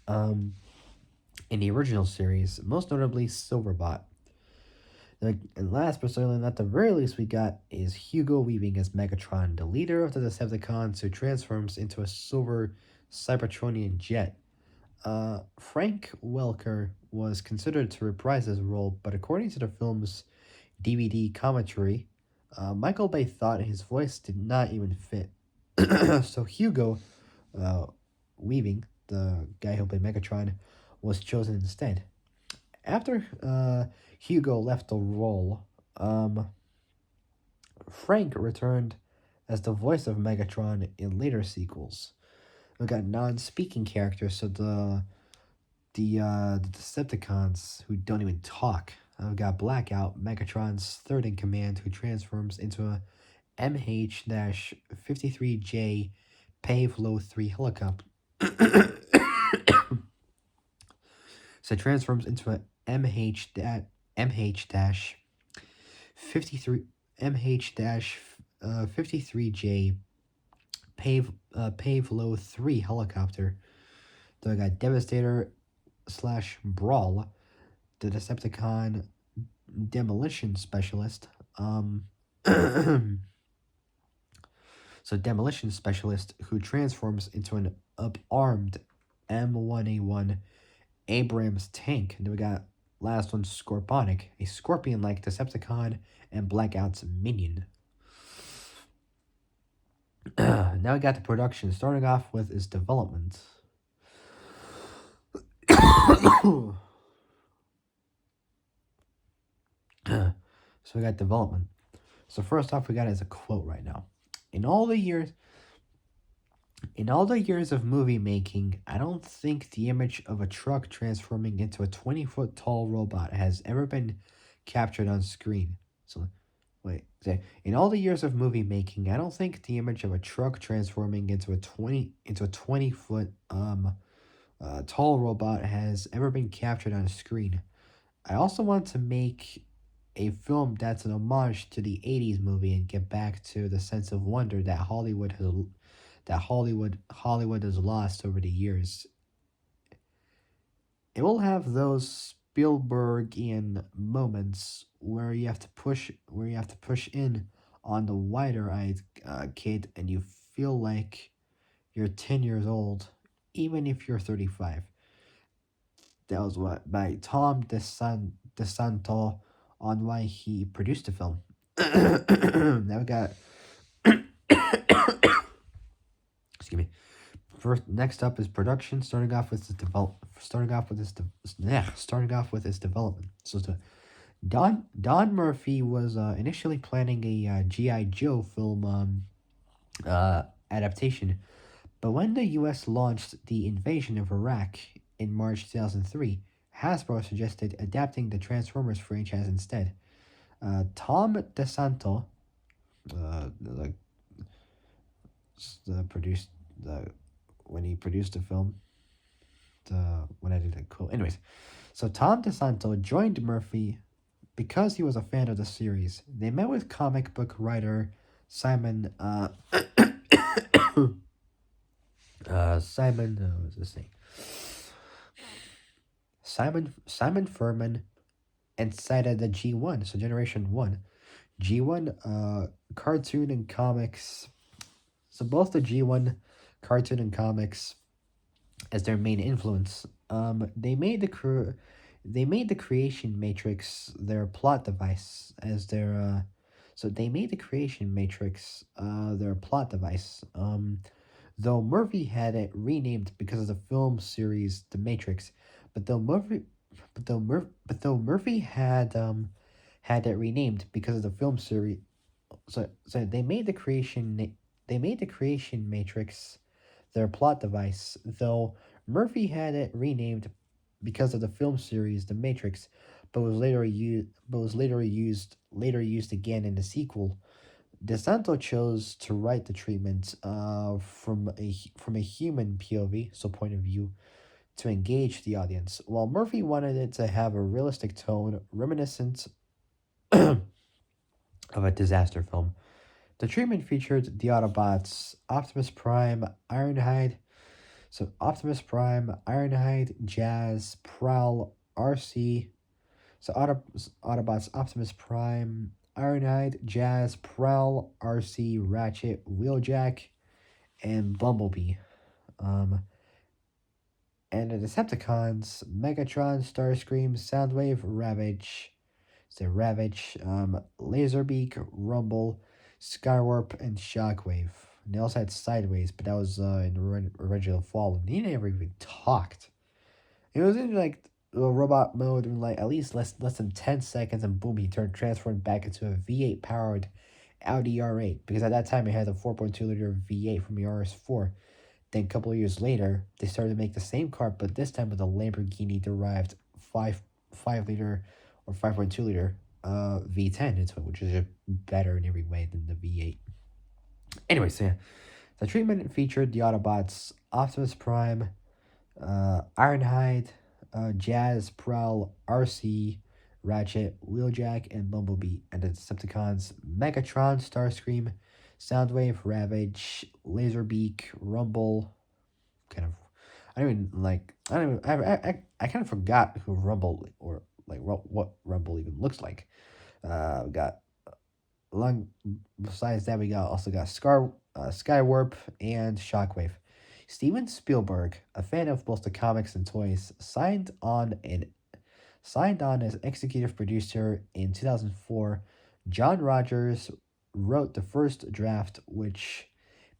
in the original series, most notably Silverbot. And last but certainly not the very least we got is Hugo Weaving as Megatron, the leader of the Decepticons who transforms into a silver Cybertronian jet. Frank Welker was considered to reprise his role, but according to the film's DVD commentary, Michael Bay thought his voice did not even fit. So Hugo Weaving, the guy who played Megatron, was chosen instead. After Hugo left the role, Frank returned as the voice of Megatron in later sequels. We got non-speaking characters, so the Decepticons who don't even talk. We got Blackout, Megatron's third in command, who transforms into a MH-53J Pavlo 3 helicopter. So transforms into a MH-53 MH-53J Pavlo 3 helicopter. Then we got Devastator / Brawl, the Decepticon demolition specialist. So demolition specialist who transforms into an up-armed M1A1 Abrams tank. And then we got last one, Scorponic, a scorpion-like Decepticon and Blackout's minion. Now we got the production. Starting off with is development. So we got development. So first off, we got is a quote right now. In all the years of movie making, I don't think the image of a truck transforming into a 20-foot tall robot has ever been captured on screen. So, in all the years of movie making, I don't think the image of a truck transforming into a 20-foot tall robot has ever been captured on screen. I also want to make a film that's an homage to the 80s movie and get back to the sense of wonder that Hollywood has lost over the years. It will have those Spielbergian moments where you have to push in on the wider-eyed kid, and you feel like you're 10 years old, even if you're 35. That was what by Tom DeSanto on why he produced the film. Now we got excuse me. First, next up is production. Starting off with its development. So Don Murphy was initially planning a G.I. Joe film adaptation. But when the US launched the invasion of Iraq in March 2003, Hasbro suggested adapting the Transformers franchise instead. Tom DeSanto, like produced the when he produced the film, when I did it, cool. Anyways, so Tom DeSanto joined Murphy because he was a fan of the series. They met with comic book writer Simon what was his name? Simon Furman, and cited the G1, so Generation 1. G1 cartoon and comics. So both the G1 cartoon and comics as their main influence. They made the creation matrix their plot device as their so they made the creation matrix their plot device. Though Murphy had it renamed because of the film series The Matrix, but though Murphy had it renamed because of the film series, so they made the creation matrix their plot device, though Murphy had it renamed because of the film series The Matrix, but was later used again in the sequel. DeSanto chose to write the treatment from a human POV, so point of view, to engage the audience, while Murphy wanted it to have a realistic tone reminiscent of a disaster film. The treatment featured the Autobots Optimus Prime, Ironhide, Ironhide, Jazz, Prowl, RC. Autobots Optimus Prime, Ironhide, Jazz, Prowl, RC, Ratchet, Wheeljack, and Bumblebee. Um, and the Decepticons, Megatron, Starscream, Soundwave, Ravage, Laserbeak, Rumble, Skywarp, and Shockwave. And they also had Sideways, but that was in the original Fall, and he never even talked. It was in like robot mode in like at least less than 10 seconds, and boom, he transformed back into a V8 powered Audi R8, because at that time it had a 4.2 liter V8 from the RS4. Then a couple of years later, they started to make the same car, but this time with a Lamborghini derived 5 liter or 5.2 liter V10 into it, which is better in every way than the V8. Anyway, so yeah, the treatment featured the Autobots Optimus Prime, Ironhide, Jazz, Prowl, RC, Ratchet, Wheeljack, and Bumblebee, and the Decepticons Megatron, Starscream, Soundwave, Ravage, Laserbeak, Rumble. Kind of, I don't even like. I don't. Even, I kind of forgot who Rumble or like what Rumble even looks like. We got along. Besides that, we also got Skywarp and Shockwave. Steven Spielberg, a fan of both the comics and toys, signed on as executive producer in 2004. John Rogers wrote the first draft, which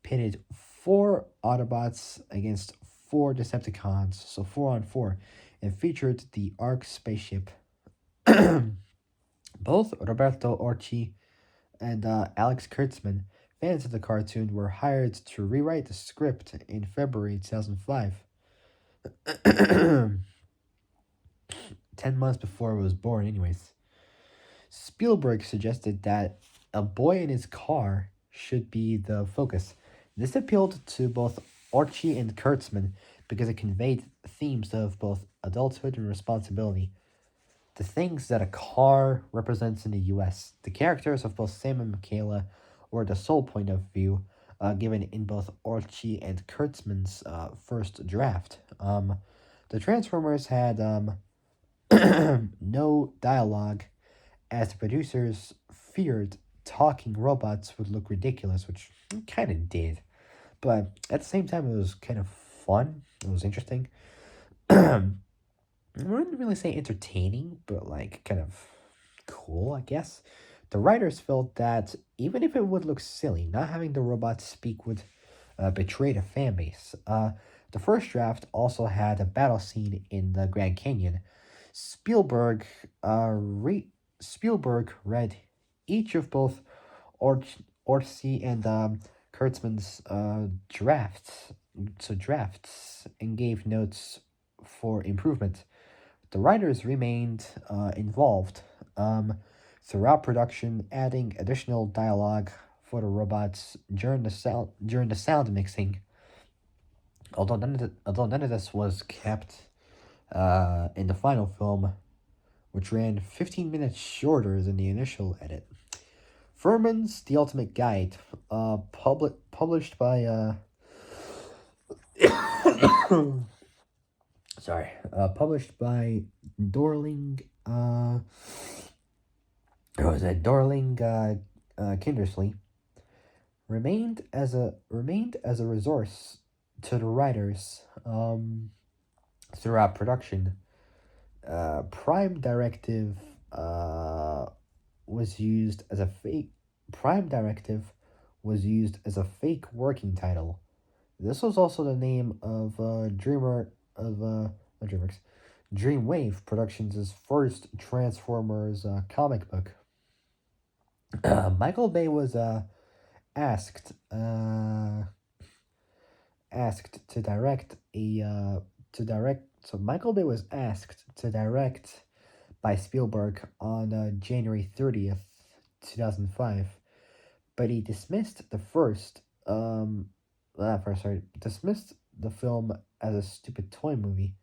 pitted 4 Autobots against 4 Decepticons, so 4-on-4, and featured the Ark spaceship. Both Roberto Orci and Alex Kurtzman, fans of the cartoon, were hired to rewrite the script in February 2005. 10 months before it was born, anyways. Spielberg suggested that a boy in his car should be the focus. This appealed to both Orci and Kurtzman because it conveyed themes of both adulthood and responsibility. The things that a car represents in the US. The characters of both Sam and Michaela were the sole point of view given in both Orci and Kurtzman's first draft. The Transformers had no dialogue, as the producers feared talking robots would look ridiculous, which kind of did. But at the same time, it was kind of fun. It was interesting. I wouldn't really say entertaining, but like kind of cool, I guess. The writers felt that even if it would look silly, not having the robots speak would betray the fan base. The first draft also had a battle scene in the Grand Canyon. Spielberg read each of both Orci and Kurtzman's drafts and gave notes for improvement. The writers remained involved throughout production, adding additional dialogue for the robots during the sound mixing. Although none of this was kept in the final film, which ran 15 minutes shorter than the initial edit. Furman's The Ultimate Guide, published by published by Dorling. What was that? Dorling Kindersley remained as a resource to the writers throughout production. Prime Directive was used as a fake. Prime Directive was used as a fake working title. This was also the name of DreamWorks Dreamwave Productions' first Transformers comic book. Michael Bay was asked asked to direct a to direct. So Michael Bay was asked to direct by Spielberg on January 30th, 2005, but he dismissed dismissed the film as a stupid toy movie.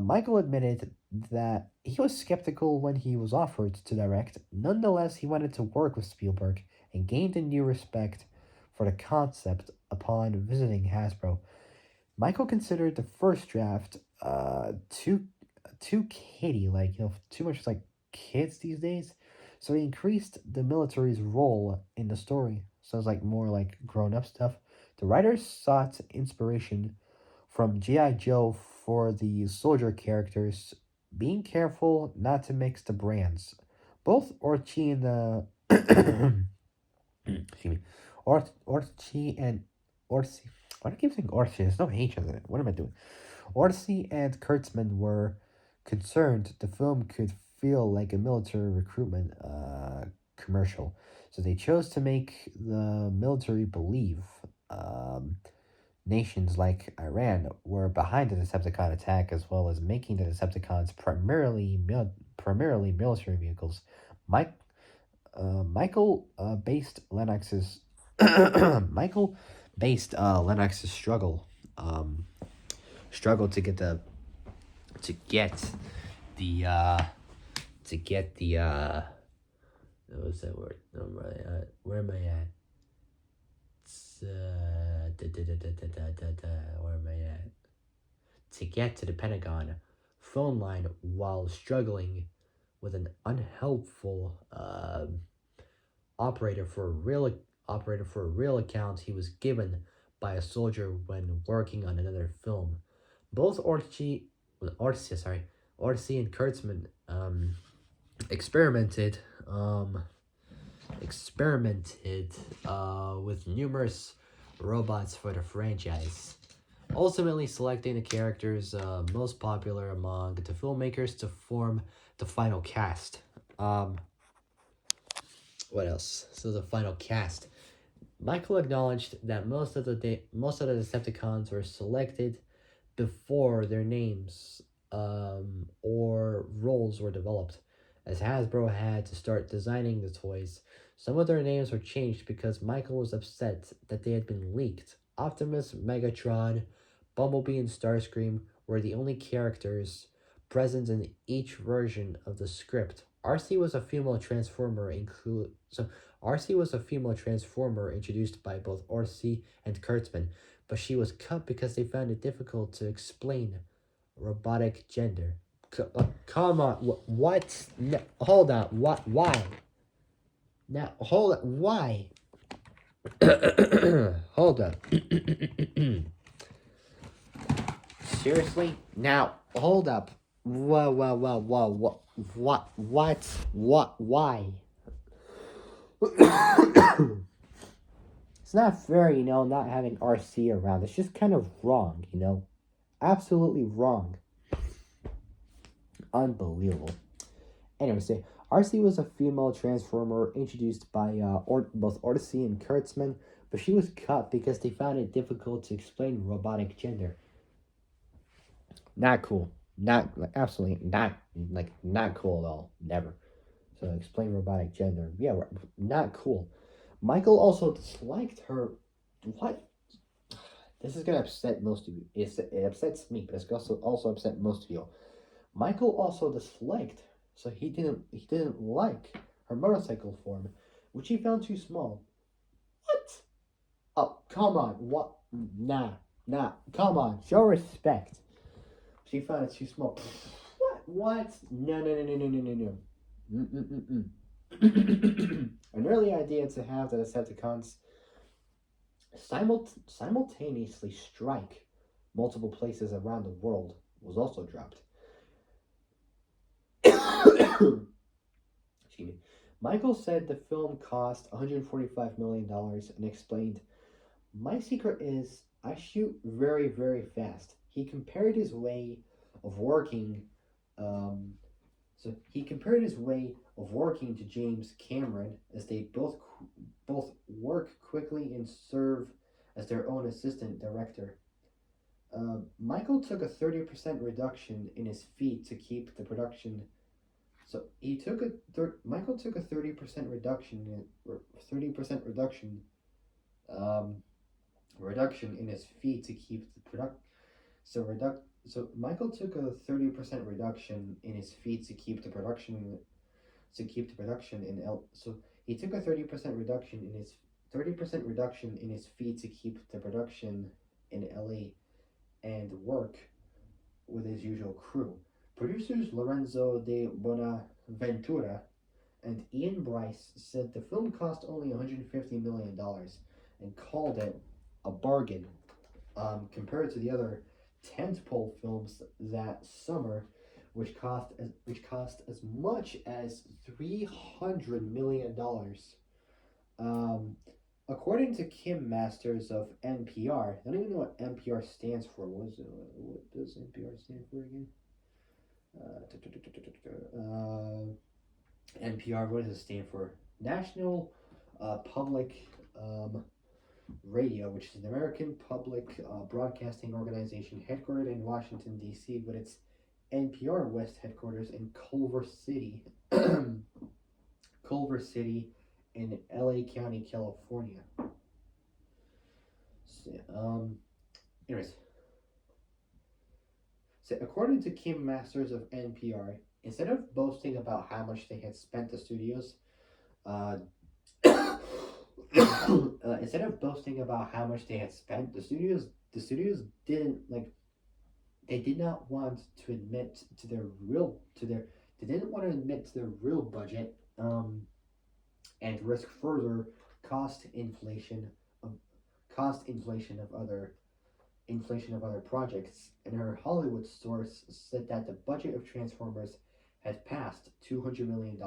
Michael admitted that he was skeptical when he was offered to direct. Nonetheless, he wanted to work with Spielberg and gained a new respect for the concept upon visiting Hasbro. Michael considered the first draft too kiddie, too much like kids these days. So he increased the military's role in the story. So it's like more like grown up stuff. The writers sought inspiration from G.I. Joe for the soldier characters, being careful not to mix the brands. Both Orchi and excuse me, Orchi and Orsi. Why do I keep saying Orchi? There's no H in it. What am I doing? Orsi and Kurtzman were concerned the film could feel like a military recruitment commercial, so they chose to make the military believe nations like Iran were behind the Decepticon attack, as well as making the Decepticons primarily military vehicles. Mike Michael based Lennox's Michael based Lennox's struggle to get the to get the what was that word? Where am I at? Where am I at? To get to the Pentagon phone line while struggling with an unhelpful operator for a real account he was given by a soldier when working on another film. Both Orsi and Kurtzman experimented with numerous robots for the franchise, ultimately selecting the characters most popular among the filmmakers to form the final cast. What else? So the final cast. Michael acknowledged that most of the Decepticons were selected before their names or roles were developed, as Hasbro had to start designing the toys. Some of their names were changed because Michael was upset that they had been leaked. Optimus, Megatron, Bumblebee, and Starscream were the only characters present in each version of the script. RC was a female transformer introduced by both Orsi and Kurtzman, but she was cut because they found it difficult to explain robotic gender. Come on, what? No, hold on, what? Why? Now, hold on, why? Hold up. Seriously? Now, hold up. Whoa, what, why? It's not fair, not having RC around. It's just kind of wrong, Absolutely wrong. Unbelievable. Anyway, RC was a female transformer introduced by both Odyssey and Kurtzman, but she was cut because they found it difficult to explain robotic gender. Not cool. Not like absolutely not like not cool at all. Never. So explain robotic gender. Yeah, not cool. Michael also disliked her. What? This is gonna upset most of you. It upsets me, but it's also upset most of you. Michael also disliked, so he didn't like her motorcycle form, which he found too small. What? Oh, come on. What? Nah, nah. Come on. Show respect. She found it too small. What? What? No, no, no, no, no, no, no, no. An early idea to have the Decepticons simultaneously strike multiple places around the world was also dropped. Excuse me. Michael said the film cost $145 million and explained, "My secret is I shoot very, very fast." He compared his way of working um, he compared his way of working to James Cameron, as they both work quickly and serve as their own assistant director. Michael took a 30% reduction in his fee to keep the production. So he took a Michael took a 30% reduction or 30% um, reduction in his fee to keep the product. So Michael took a 30% reduction in his fee to keep the production in L. So he took a 30% reduction in his fee to keep the production in LA and work with his usual crew. Producers Lorenzo de Bonaventura and Ian Bryce said the film cost only $150 million and called it a bargain compared to the other tentpole films that summer, which cost as much as $300 million. Um, According to Kim Masters of NPR, I don't even know what NPR stands for. What does NPR stand for again? NPR. What does it stand for? National Public Radio, which is an American public broadcasting organization headquartered in Washington, D.C., but its NPR West headquarters in Culver City, Culver City in LA County, California. So, anyways, so according to Kim Masters of NPR, instead of boasting about how much they had spent, the studios, uh, instead of boasting about how much they had spent, the studios didn't like they did not want to admit to their real to their they didn't want to admit to their real budget and risk further cost inflation of cost inflation of other projects, and her Hollywood source said that the budget of Transformers had passed $200 million.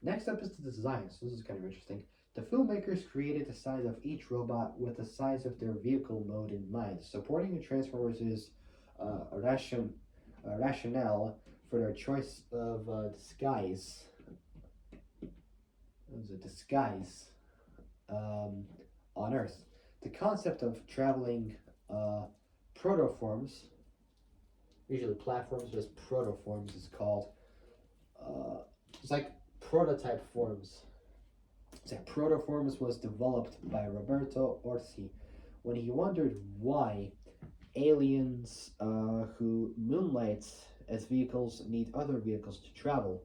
Next up is the design. So this is kind of interesting. The filmmakers created the size of each robot with the size of their vehicle mode in mind. Supporting the Transformers is a rationale for their choice of disguise. It was a disguise on Earth. The concept of traveling uh, protoforms, usually platforms, but protoforms is called. Uh, it's like prototype forms. So protoforms was developed by Roberto Orsi when he wondered why aliens who moonlight as vehicles need other vehicles to travel.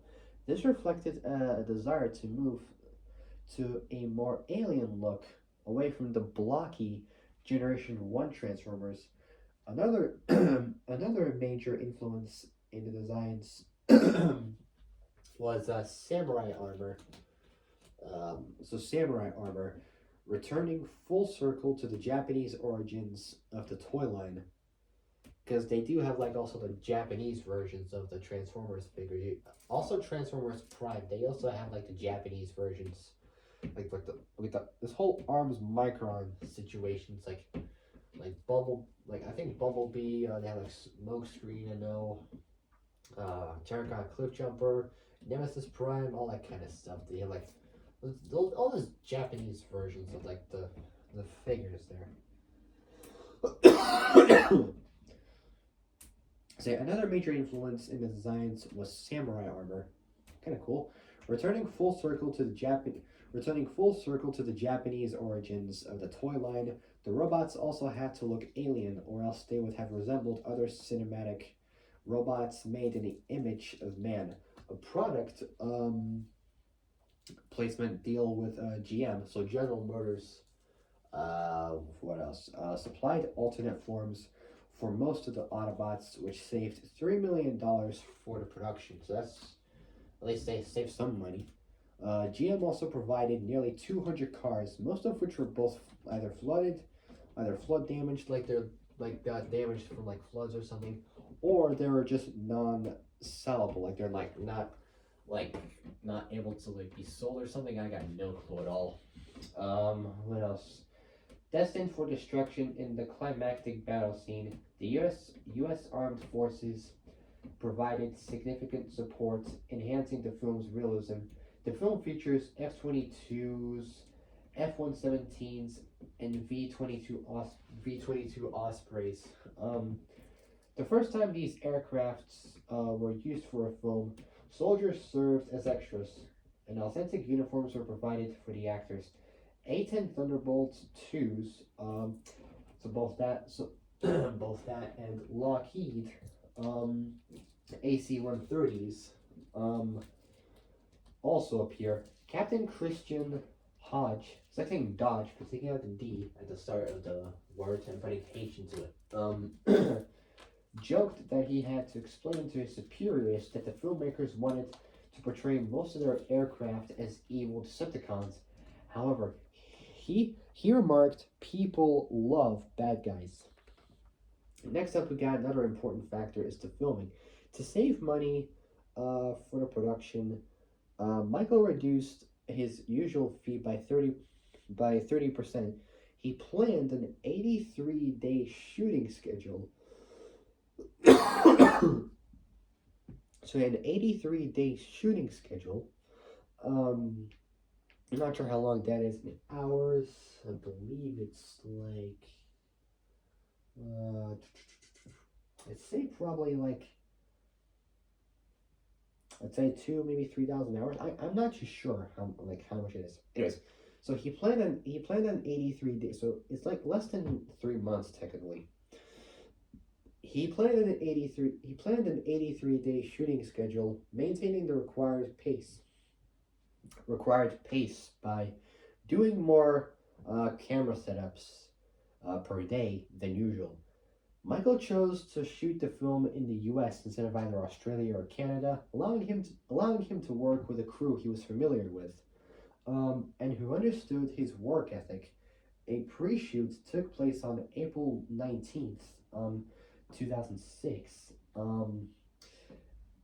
This reflected a desire to move to a more alien look, away from the blocky Generation 1 Transformers. Another another major influence in the designs was samurai armor. So samurai armor, returning full circle to the Japanese origins of the toy line, because they do have like also the Japanese versions of the Transformers figure. Also Transformers Prime, they also have like the Japanese versions, like the this whole Arms Micron situation. It's like I think Bumblebee. They have like Smoke Screen. I know. Terracotta Cliff Jumper, Nemesis Prime, all that kind of stuff. They have like All those Japanese versions of like the figures there. So another major influence in the designs was samurai armor. Kind of cool. Returning full circle to the Japanese origins of the toy line, the robots also had to look alien, or else they would have resembled other cinematic robots made in the image of man. A product placement deal with GM, so General Motors. What else? Supplied alternate forms for most of the Autobots, which saved $3 million for the production. So that's at least they saved some money. GM also provided nearly 200 cars, most of which were both either flood damaged, like they're like got damaged from like floods or something, or they were just non-sellable, like they're like not able to like be sold or something. I got no clue at all. What else? Destined for destruction in the climactic battle scene, the U.S. Armed Forces provided significant support, enhancing the film's realism. The film features F-22s, F-117s, and V-22 Ospreys. The first time these aircrafts were used for a film, soldiers served as extras, and authentic uniforms were provided for the actors. A-10 Thunderbolt 2s, so both that, both that and Lockheed AC-130s also appear. Captain Christian Hodge, it's like saying Dodge because taking out the D at the start of the word and putting H into it. Joked that he had to explain to his superiors that the filmmakers wanted to portray most of their aircraft as evil Decepticons. However, he remarked, "People love bad guys." Next up, we got another important factor is the filming. To save money for the production, Michael reduced his usual fee by 30%. He planned an 83-day shooting schedule. So an 83-day shooting schedule. I'm not sure how long that is in hours. I believe it's like I'd say probably like I'd say 2 maybe 3,000 hours. I'm not too sure how much it is. Anyways, so he planned on 83 days. So it's like less than 3 months technically. He planned an 83-day shooting schedule, maintaining the required pace by doing more camera setups per day than usual. Michael chose to shoot the film in the U.S. instead of either Australia or Canada, allowing him to work with a crew he was familiar with, and who understood his work ethic. A pre-shoot took place on April 19th, 2006,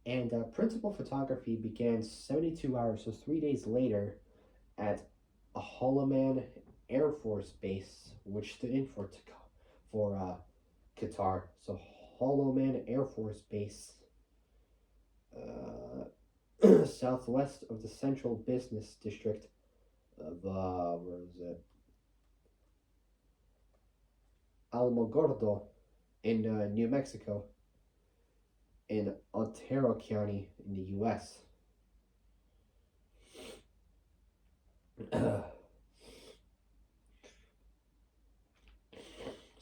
and principal photography began 72 hours, so 3 days later, at a Holloman Air Force Base, which stood in for Qatar. So Holloman Air Force Base, southwest of the central business district of where is it? Alamogordo in New Mexico, in Otero County in the U.S.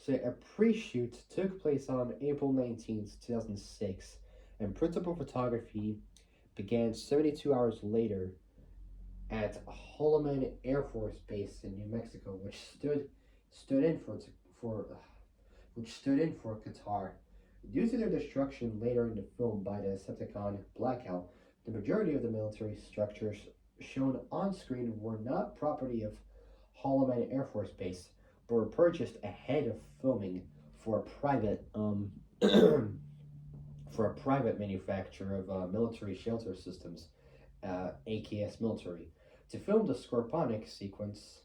So a pre-shoot took place on April 19th, 2006, and principal photography began 72 hours later at Holloman Air Force Base in New Mexico, which stood in for Qatar. Due to their destruction later in the film by the Decepticon blackout, the majority of the military structures shown on screen were not property of Holloman Air Force Base, but were purchased ahead of filming for a private for a private manufacturer of military shelter systems, A.K.A. Military, to film the Scorponok sequence.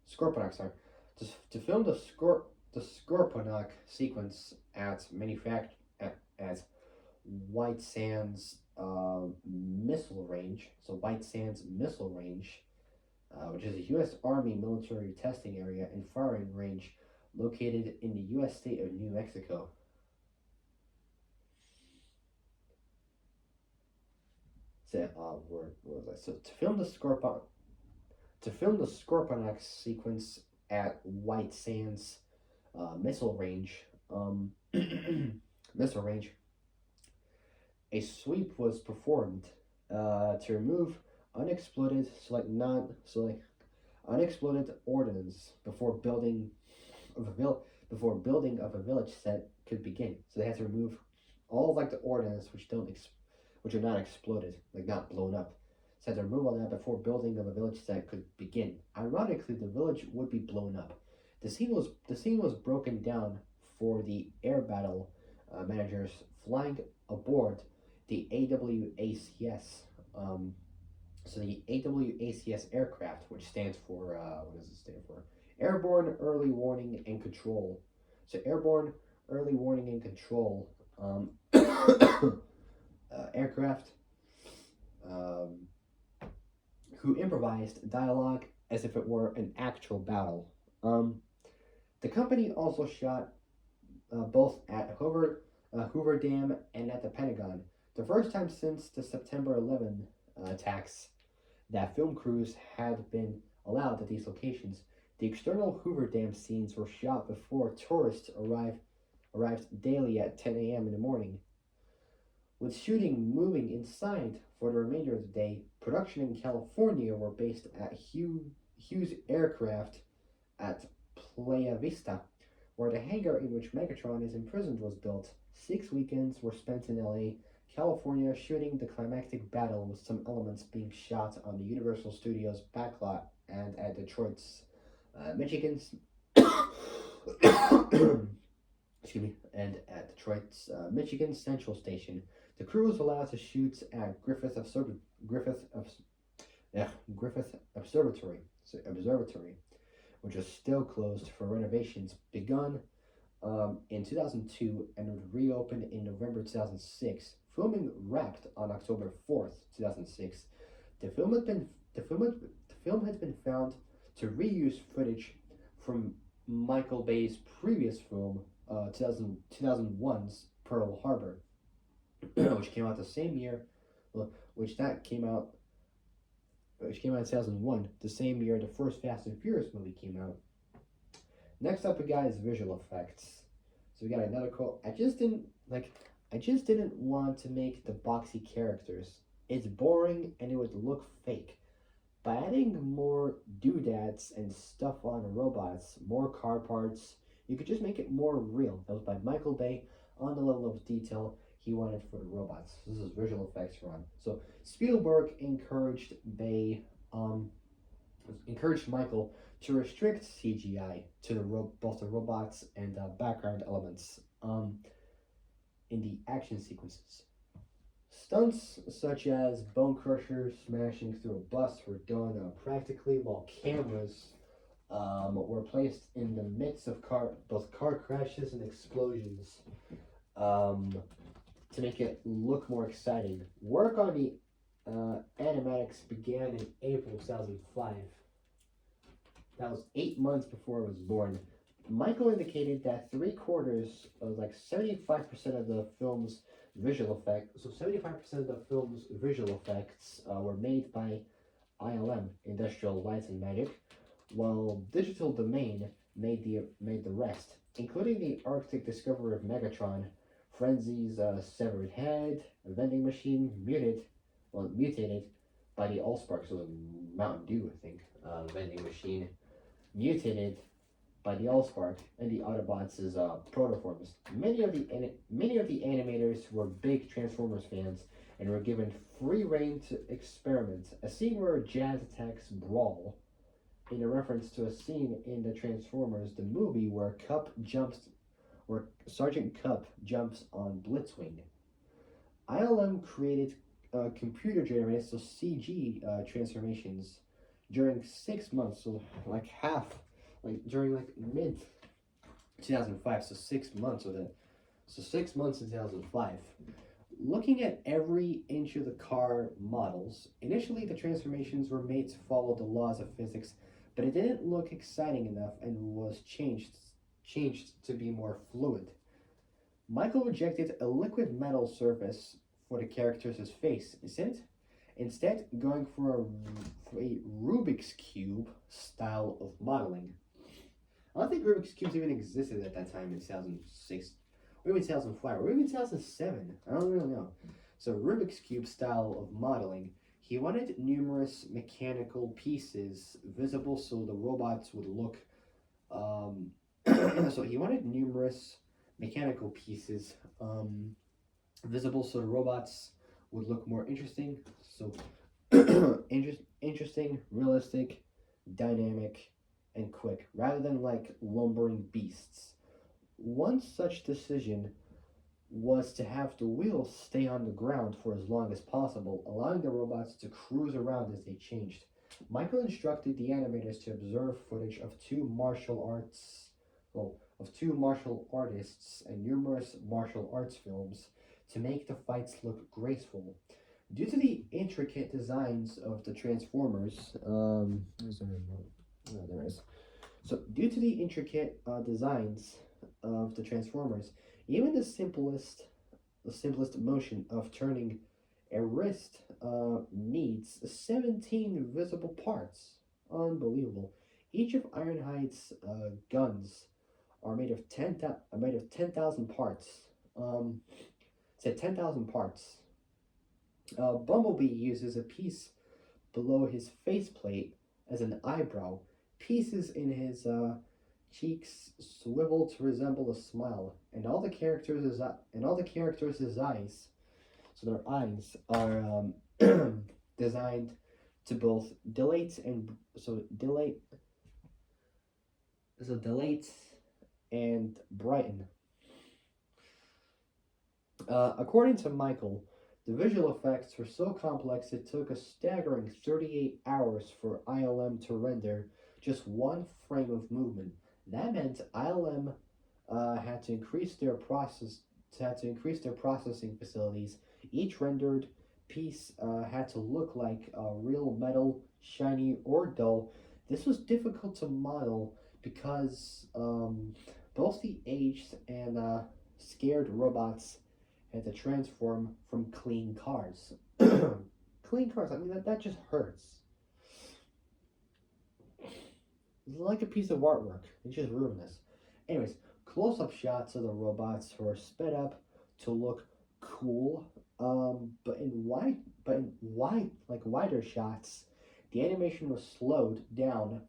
Scorponok, sorry, to film the Scorponok sequence at White Sands missile range, so White Sands Missile Range, which is a U.S. Army military testing area and firing range located in the U.S. state of New Mexico. So, where was I? So to film the Scorponok sequence at White Sands missile range, missile range, a sweep was performed to remove unexploded, unexploded ordnance before building of a village set could begin. So they had to remove all of like the ordnance which are not exploded, like not blown up. So they had to remove all that before building of a village set could begin. Ironically, the village would be blown up. The scene was broken down for the air battle managers flying aboard the AWACS. So the AWACS aircraft, which stands for what does it stand for? Airborne Early Warning and Control. So Airborne Early Warning and Control aircraft um, who improvised dialogue as if it were an actual battle. The company also shot both at Hoover Dam and at the Pentagon. The first time since the September 11 attacks that film crews had been allowed at these locations. The external Hoover Dam scenes were shot before tourists arrived daily at 10 a.m. in the morning. With shooting moving inside for the remainder of the day, production in California were based at Hughes Aircraft at Playa Vista, where the hangar in which Megatron is imprisoned was built. 6 weekends were spent in LA, California, shooting the climactic battle, with some elements being shot on the Universal Studios backlot and at Detroit's Michigan's excuse me, and at Detroit's Michigan Central Station. The crew was allowed to shoot at Griffith Observatory, which was still closed for renovations begun in 2002 and would reopen in November 2006. Filming wrapped on October 4th, 2006. The film had been found to reuse footage from Michael Bay's previous film, 2001's Pearl Harbor, which came out the same year, which came out in 2001, the same year the first Fast and Furious movie came out. Next up, we got is visual effects. So we got another quote. I just didn't want to make the boxy characters. It's boring and it would look fake. By adding more doodads and stuff on robots, more car parts, you could just make it more real. That was by Michael Bay on the level of detail he wanted for the robots. This is visual effects run. So Spielberg encouraged Michael to restrict CGI to both the robots and background elements in the action sequences. Stunts such as Bone Crusher smashing through a bus were done practically, while cameras were placed in the midst of both car crashes and explosions to make it look more exciting. Work on the animatics began in April 2005. That was 8 months before it was born. Michael indicated that 3/4 of 75% of the film's visual effects, so 75% of the film's visual effects were made by ILM, Industrial Light and Magic, while Digital Domain made the rest, including the Arctic discovery of Megatron, Frenzy's severed head, a vending machine mutated by the Allspark, so Mountain Dew, I think, vending machine mutated by the Allspark, and the Autobots' protoforms. Many of the animators were big Transformers fans and were given free rein to experiment. A scene where Jazz attacks Brawl, in a reference to a scene in the Transformers the movie where Sergeant Cup jumps on Blitzwing. ILM created computer-generated, so CG transformations during 6 months, so during mid 2005, so 6 months with it. So 6 months in 2005. Looking at every inch of the car models, initially the transformations were made to follow the laws of physics, but it didn't look exciting enough and was changed to be more fluid. Michael rejected a liquid metal surface for the character's face, instead going for a Rubik's Cube style of modeling. I don't think Rubik's Cubes even existed at that time in 2006, or even 2005, or even 2007. I don't really know. So, Rubik's Cube style of modeling, he wanted numerous mechanical pieces visible so the robots would look. Um, so, he wanted numerous mechanical pieces visible so the robots would look more interesting. So, interesting, realistic, dynamic, and quick, rather than like lumbering beasts. One such decision was to have the wheels stay on the ground for as long as possible, allowing the robots to cruise around as they changed. Michael instructed the animators to observe footage of two martial artists and numerous martial arts films to make the fights look graceful. Due to the intricate designs of the Transformers, is there a remote? No, there is. So, due to the intricate designs of the Transformers, even the simplest motion of turning a wrist needs 17 visible parts. Unbelievable. Each of Ironhide's guns are made of 10,000 parts. Um, Said 10,000 parts. Bumblebee uses a piece below his faceplate as an eyebrow. Pieces in his cheeks swivel to resemble a smile, and all the characters' eyes, so their eyes are designed to both dilate and brighten. According to Michael, the visual effects were so complex it took a staggering 38 hours for ILM to render just one frame of movement. That meant ILM had to increase their processing facilities. Each rendered piece had to look like real metal, shiny or dull. This was difficult to model because both the aged and scared robots had to transform from clean cars. Clean cars, I mean, that just hurts. It's like a piece of artwork. It's just ruinous. Anyways, close up shots of the robots were sped up to look cool. But in wider shots, the animation was slowed down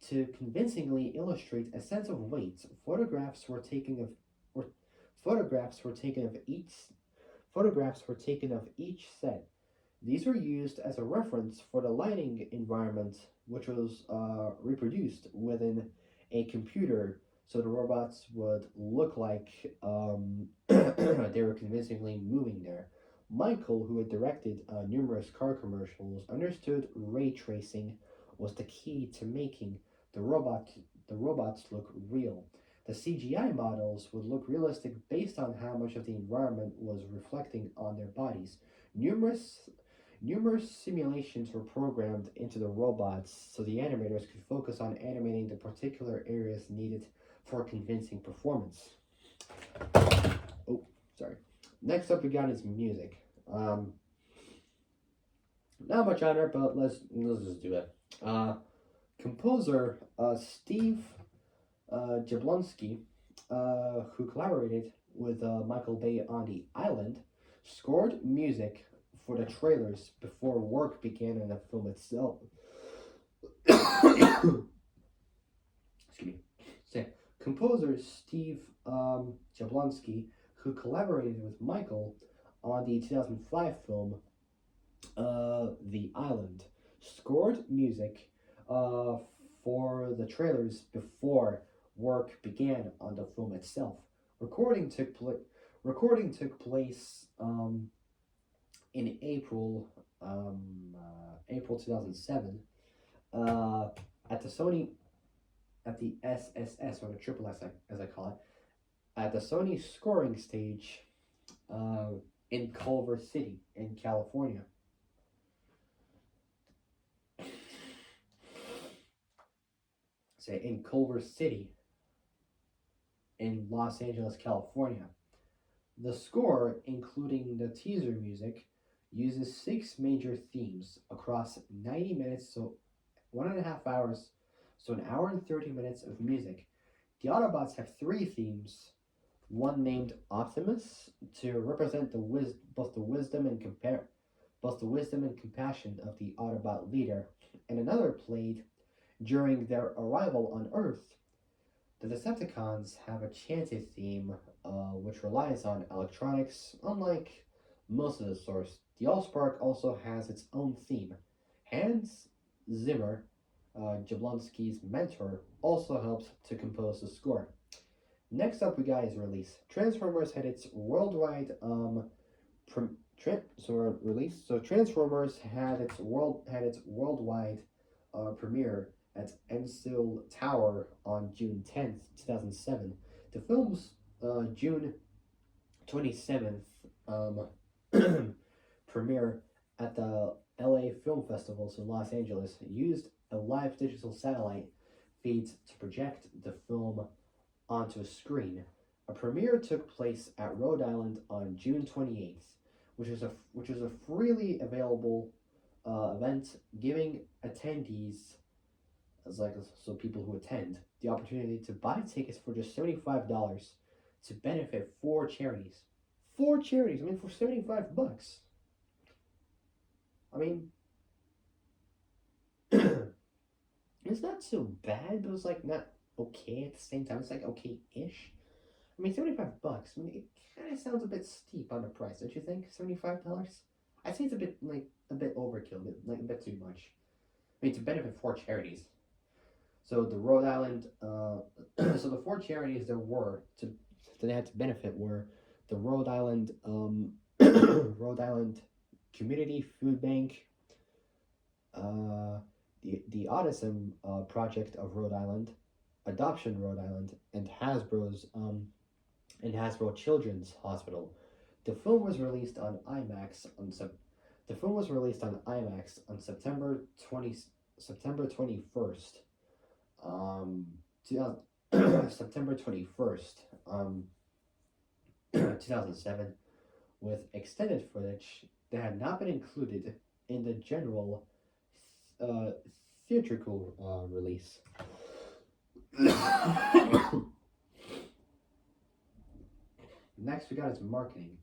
to convincingly illustrate a sense of weight. Or photographs were taken of each set. These were used as a reference for the lighting environment, which was reproduced within a computer, so the robots would look like they were convincingly moving there. Michael, who had directed numerous car commercials, understood ray tracing was the key to making the robot the robots look real. The CGI models would look realistic based on how much of the environment was reflecting on their bodies. Numerous Numerous simulations were programmed into the robots so the animators could focus on animating the particular areas needed for convincing performance. Oh, sorry. Next up, we got is music. Not much on it, but let's just do it. Composer Steve Jablonski, who collaborated with Michael Bay on The Island, scored music for the trailers before work began on the film itself. Excuse me. So, composer Steve Jablonski, who collaborated with Michael on the 2005 film The Island, scored music uh, for the trailers before work began on the film itself. Recording took place. Recording took place in April 2007, uh, at the Sony at the SSS, or the Triple S as I call it, at the Sony scoring stage uh, in Culver City in California. Say in Culver City in Los Angeles, California. The score, including the teaser music, uses six major themes across 90 minutes, so 1.5 hours, so an hour and 30 minutes of music. The Autobots have three themes, one named Optimus to represent both the wisdom and both the wisdom and compassion of the Autobot leader, and another played during their arrival on Earth. The Decepticons have a chanted theme, which relies on electronics, unlike most of the source. The Allspark also has its own theme. Hans Zimmer, Jablonski's mentor, also helped to compose the score. Next up, we got his release. Transformers had its worldwide release. So Transformers had its worldwide premiere at Ensil Tower on June 10th, 2007. The film's June 27th premiere at the LA Film Festival in Los Angeles used a live digital satellite feed to project the film onto a screen. A premiere took place at Rhode Island on June 28th, which is a freely available event, giving attendees, as like so people who attend, the opportunity to buy tickets for just $75 to benefit four charities. Four charities. I mean, for $75. I mean, it's not so bad, but it's like not okay at the same time. It's like okay-ish. I mean, $75. I mean, it kind of sounds a bit steep on the price, don't you think? $75. I think it's a bit overkill, like a bit too much. I mean, to benefit four charities. So the Rhode Island, so the four charities that they had to benefit were the Rhode Island, Rhode Island Community Food Bank, the Autism Project of Rhode Island, Adoption Rhode Island, and Hasbro Children's Hospital. The film was released on IMAX on September 21st. September 21st, 2007, with extended footage that had not been included in the general theatrical release. Next, we got his marketing.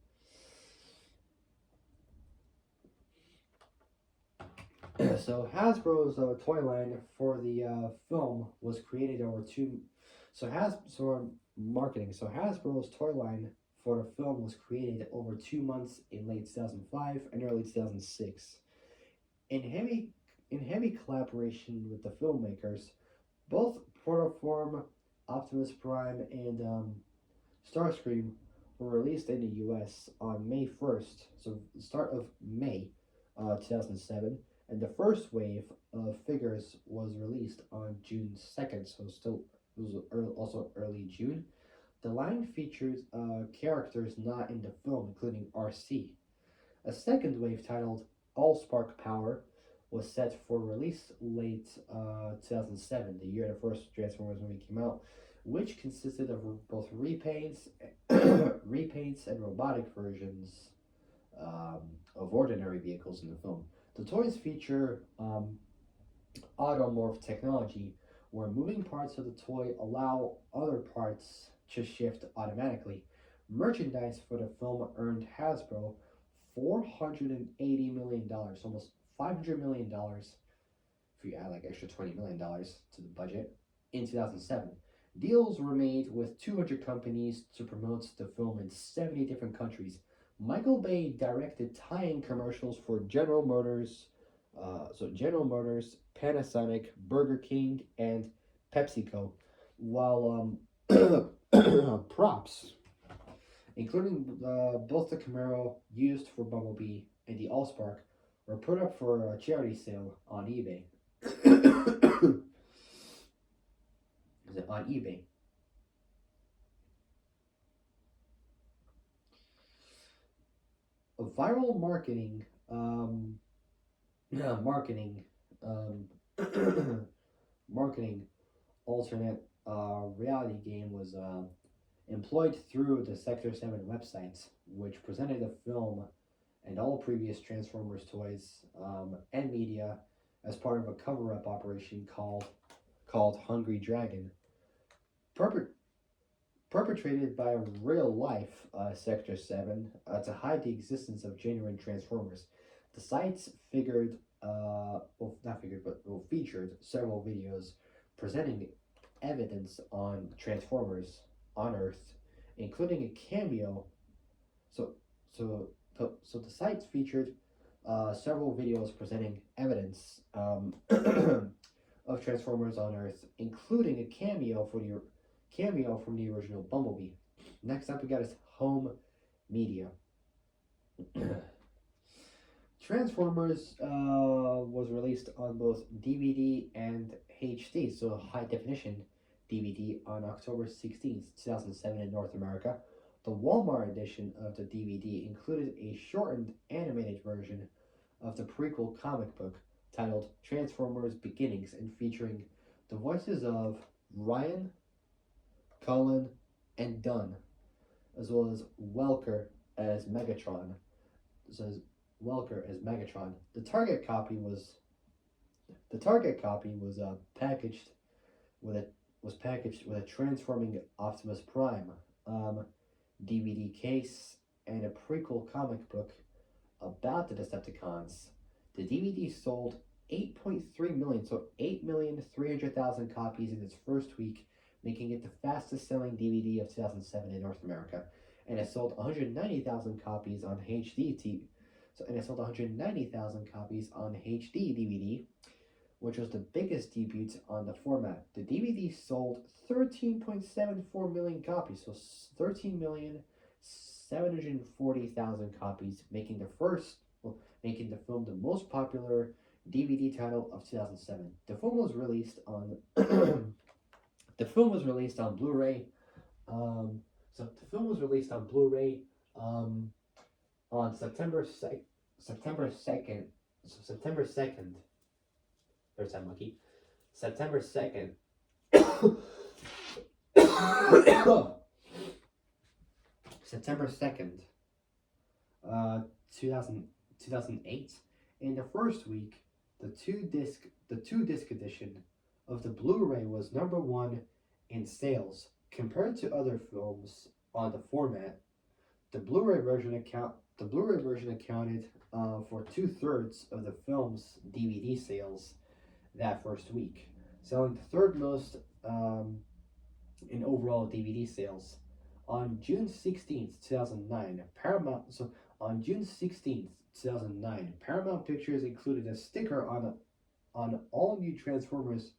So Hasbro's toy line for the film was created over two. Marketing. So Hasbro's toy line for the film was created over 2 months in late 2005 and early 2006. In heavy collaboration with the filmmakers, both Protoform, Optimus Prime, and Starscream were released in the U.S. on May 1st, so the start of May 2007, and the first wave of figures was released on June 2nd, so it was also early June. The line features characters not in the film, including RC. A second wave titled Allspark Power was set for release late 2007, the year the first Transformers movie came out, which consisted of both repaints and robotic versions of ordinary vehicles in the film. The toys feature automorph technology, where moving parts of the toy allow other parts to shift automatically. Merchandise for the film earned Hasbro $480 million, almost $500 million if you add like extra $20 million to the budget in 2007. Deals were made with 200 companies to promote the film in 70 different countries. Michael Bay directed tie-in commercials for General Motors, Panasonic, Burger King, and PepsiCo, while props, including both the Camaro used for Bumblebee and the Allspark, were put up for a charity sale on eBay. Is it on eBay? viral marketing, marketing, um, marketing alternate reality game was employed through the Sector 7 websites, which presented the film and all previous Transformers toys and media as part of a cover-up operation called Hungry Dragon, perpet- perpetrated by real-life Sector 7 to hide the existence of genuine Transformers. The sites featured several videos presenting evidence on Transformers on Earth, including a cameo. So, so the sites featured several videos presenting evidence of Transformers on Earth, including a cameo from the original Bumblebee. Next up, we got is home media. Transformers was released on both DVD and HD, so high definition DVD, on October 16th, 2007 in North America. The Walmart edition of the DVD included a shortened animated version of the prequel comic book titled Transformers Beginnings and featuring the voices of Ryan, Cullen, and Dunn, as well as Welker as Megatron. The target copy was packaged with a transforming Optimus Prime DVD case and a prequel comic book about the Decepticons. The DVD sold 8.3 million, so 8,300,000 copies in its first week, making it the fastest selling DVD of 2007 in North America. And it sold 190,000 copies on HD DVD, which was the biggest debut on the format. The DVD sold 13.74 million copies, so 13,740,000 copies, making the film the most popular DVD title of 2007. The film was released on Blu-ray. The film was released on Blu-ray on September 2nd. September 2nd. First time lucky. September 2nd. September 2nd, 2008. In the first week, the two disc edition of the Blu-ray was number one in sales. Compared to other films on the format, the Blu-ray version accounted for 2/3 of the film's DVD sales that first week, selling the third most in overall DVD sales. On June 16th, 2009, Paramount Pictures included a sticker on all new Transformers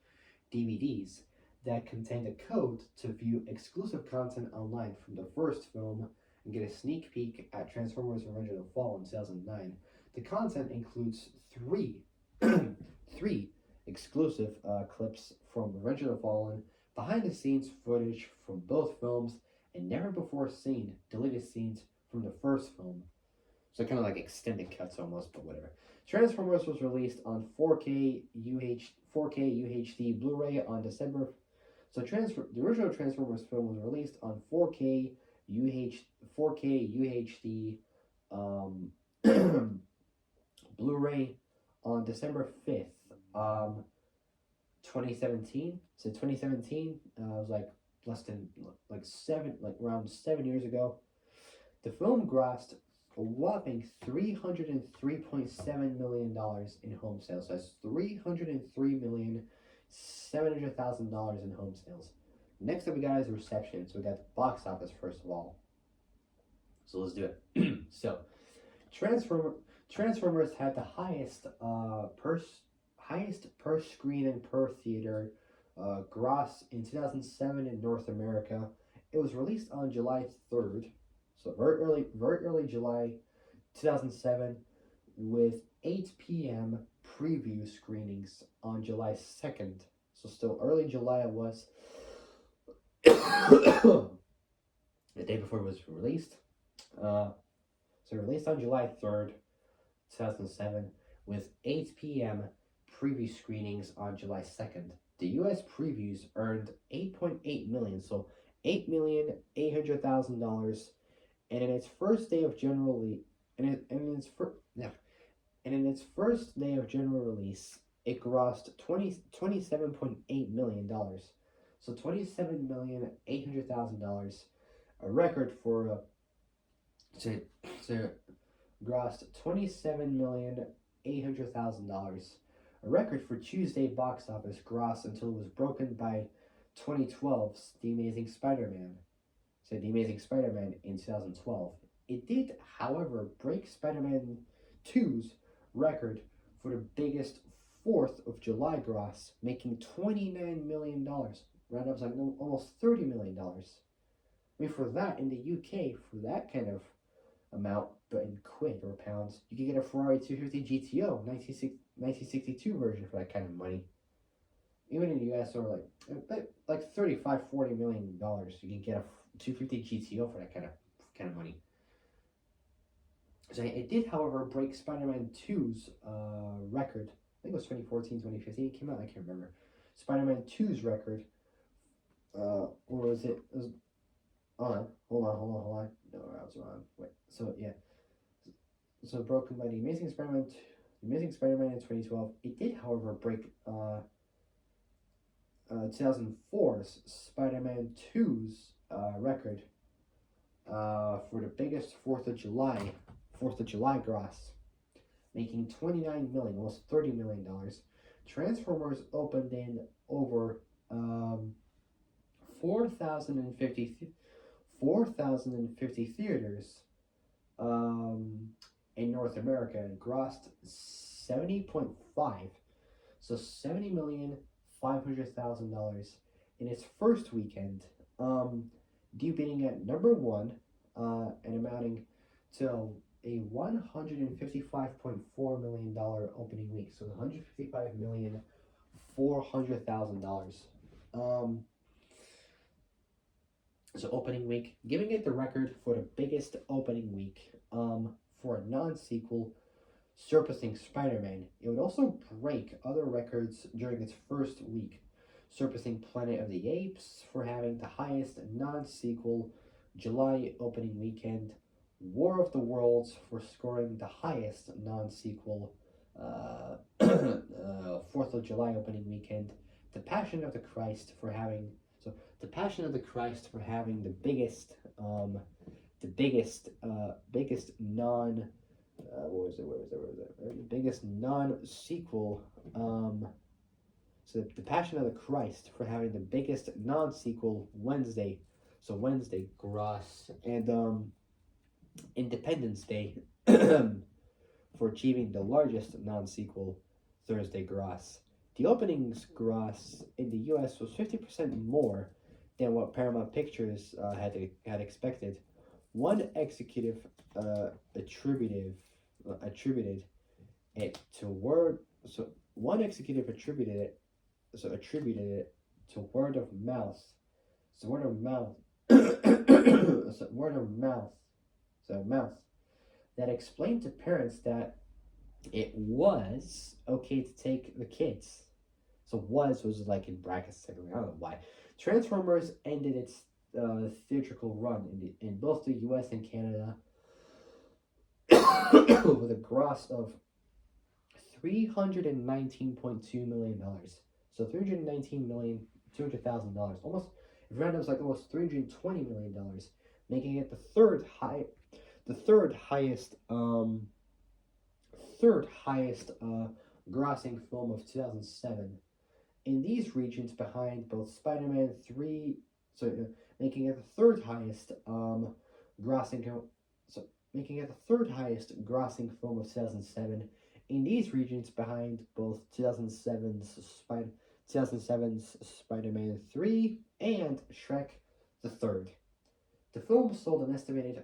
DVDs that contained a code to view exclusive content online from the first film and get a sneak peek at Transformers Revenge of the Fall in 2009. The content includes three exclusive clips from Revenge of the Fallen, behind-the-scenes footage from both films, and never-before-seen deleted scenes from the first film. So kind of like extended cuts almost, but whatever. Transformers was released on 4K UHD Blu-ray on December. So the original Transformers film was released on 4K UHD Blu-ray on December 5th, 2017. So 2017 was around 7 years ago. The film grossed a whopping $303.7 million in home sales. So that's $303,700,000 in home sales. Next up we got is the reception. So we got the box office first of all. So let's do it. So Transformers had the highest per screen and per theater gross in 2007 in North America. It was released on July 3rd, so very early July 2007, with 8 p.m. preview screenings on July 2nd. So still early July it was. The day before it was released. So So released on July 3rd, 2007, with 8 p.m. preview screenings on July 2nd. The US previews earned 8.8 million, so $8,800,000, and in its first day of general release, and in its first day of general release, it grossed $27.8 million. So $27,800,000, a record for to grossed $27,800,000, a record for Tuesday box office gross until it was broken by 2012's The Amazing Spider-Man. So The Amazing Spider-Man in 2012. It did, however, break Spider-Man 2's record for the biggest 4th of July gross, making $29 million. Round up like almost $30 million. I mean, for that in the UK, for that kind of amount, but in quid or pounds, you could get a Ferrari 250 GTO 1962 version for that kind of money. Even in the US, or like $35-40 million, you can get a 250 GTO for that kind of money. So it did, however, break Spider-Man 2's record. I think it was 2014, 2015 it came out. I can't remember. Spider-Man 2's record, or was it? Hold on. No, I was wrong. Wait. So yeah. So broken by the Amazing Spider-Man in 2012. It did, however, break 2004's Spider-Man 2's record for the biggest 4th of July gross, making $29 million, almost $30 million. Transformers opened in over 4,050 theaters in North America and grossed 70.5, so $70,500,000 in its first weekend, debuting at number 1 and amounting to a $155.4 million opening week, so $155,400,000. So opening week, giving it the record for the biggest opening week for a non-sequel, surpassing Spider-Man. It would also break other records during its first week, surpassing Planet of the Apes for having the highest non-sequel July opening weekend, War of the Worlds for scoring the highest non-sequel 4th of July opening weekend, The Passion of the Christ for having the biggest biggest non-sequel so The Passion of the Christ for having the biggest non-sequel Wednesday gross, and Independence Day for achieving the largest non-sequel Thursday gross. The openings gross in the US was 50% more than what Paramount Pictures had expected. One executive attributed it to word to word of mouth. So word of mouth mouth that explained to parents that it was okay to take the kids. So was like in brackets. I don't know why. Transformers ended its theatrical run in both the U.S. and Canada with a gross of $319.2 million. So $319,200,000. Almost, if round up, like almost $320 million, making it the third highest grossing film of 2007. In these regions, behind both Spider-Man 3, making it the third highest grossing film of 2007. In these regions, behind both 2007's Spider-Man 3 and Shrek the Third. The film sold an estimated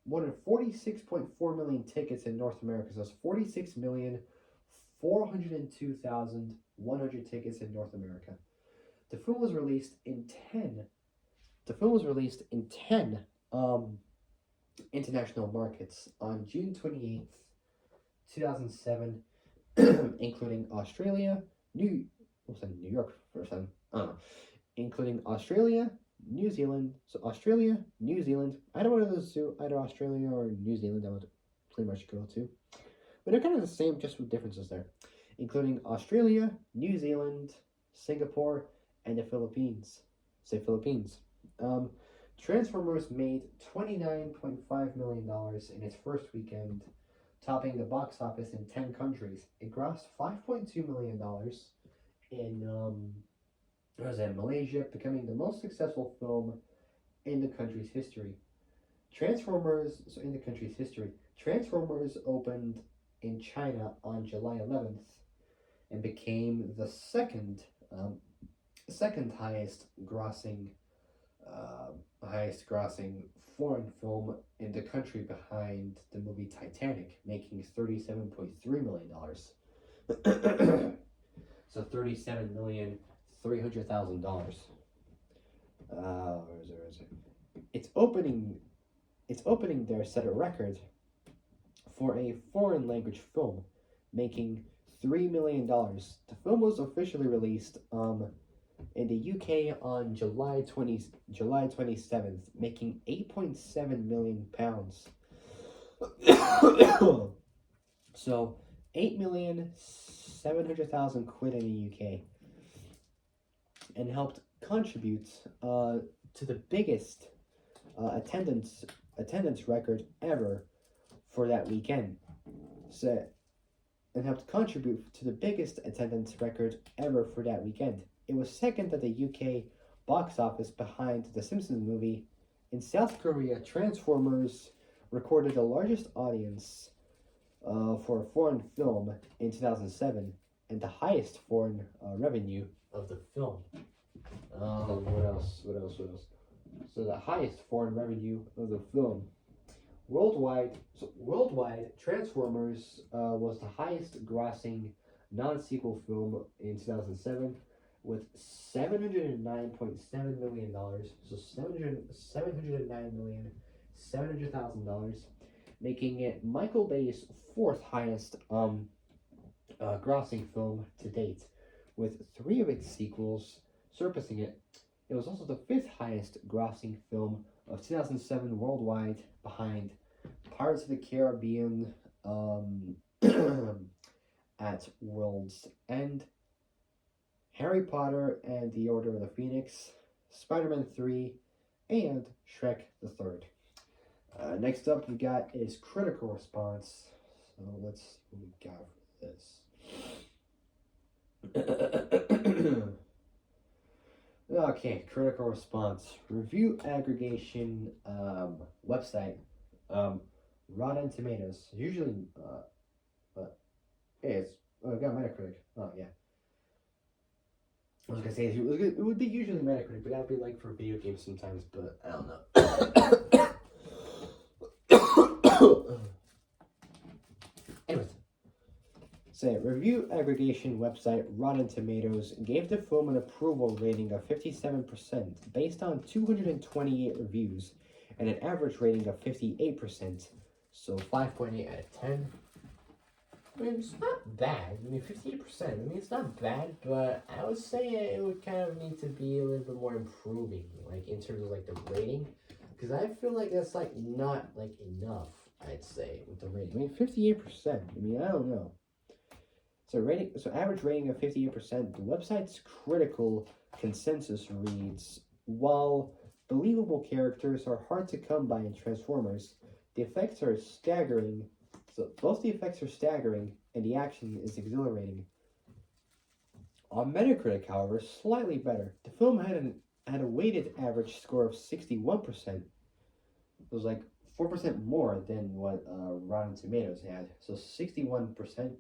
more than 46.4 million tickets in North America. So that's 46,402,100 tickets in North America. The film was released in 10 international markets on June 28th, 2007, including Australia, New York first time. Including Australia, New Zealand. So Australia, New Zealand. I don't want to those two, either Australia or New Zealand. I would pretty much go to, but they're kind of the same, just with differences there. Including Australia, New Zealand, Singapore, and the Philippines. Say Philippines. Um, Transformers made $29.5 million in its first weekend, topping the box office in 10 countries. It grossed $5.2 million in Malaysia, becoming the most successful film in the country's history. Transformers opened in China on July 11th and became the second highest grossing foreign film in the country behind the movie Titanic, making $37.3 million. So $37,300,000. Where is it? Its opening there set a record for a foreign language film, making $3 million. The film was officially released in the UK on July 27th, making £8.7 million. So 8,700,000 quid in the UK, and helped contribute to the biggest attendance record ever for that weekend. So, and helped contribute to the biggest attendance record ever for that weekend. It was second at the UK box office behind the Simpsons movie. In South Korea, Transformers recorded the largest audience for a foreign film in 2007, and the highest foreign revenue of the film. What else? So the highest foreign revenue of the film. Worldwide, Transformers was the highest grossing non-sequel film in 2007 with $709.7 million. So $709,700,000, making it Michael Bay's fourth highest grossing film to date, with 3 of its sequels surpassing it. It was also the fifth highest grossing film of 2007 worldwide, behind Pirates of the Caribbean at World's End, Harry Potter and the Order of the Phoenix, Spider-Man 3, and Shrek the Third. Next up we got is critical response. So let's see what we got for this. Okay, critical response. Review aggregation website. Rotten Tomatoes. Usually, it's got Metacritic. Oh yeah. I was gonna say it would be usually Metacritic, but that'd be like for video games sometimes. But I don't know. Anyways, say review aggregation website Rotten Tomatoes gave the film an approval rating of 57% based on 228 reviews and an average rating of 58%. So 5.8 out of 10. I mean, it's not bad. I mean, 58%. I mean, it's not bad, but I would say it would kind of need to be a little bit more improving, like in terms of like the rating, because I feel like that's like not like enough. I'd say with the rating. I mean, 58%. I mean, I don't know. So average rating of 58%. The website's critical consensus reads: while believable characters are hard to come by in Transformers, the effects are staggering. So both the effects are staggering and the action is exhilarating. On Metacritic, however, slightly better. The film had a weighted average score of 61%. It was like 4% more than what Rotten Tomatoes had. So 61%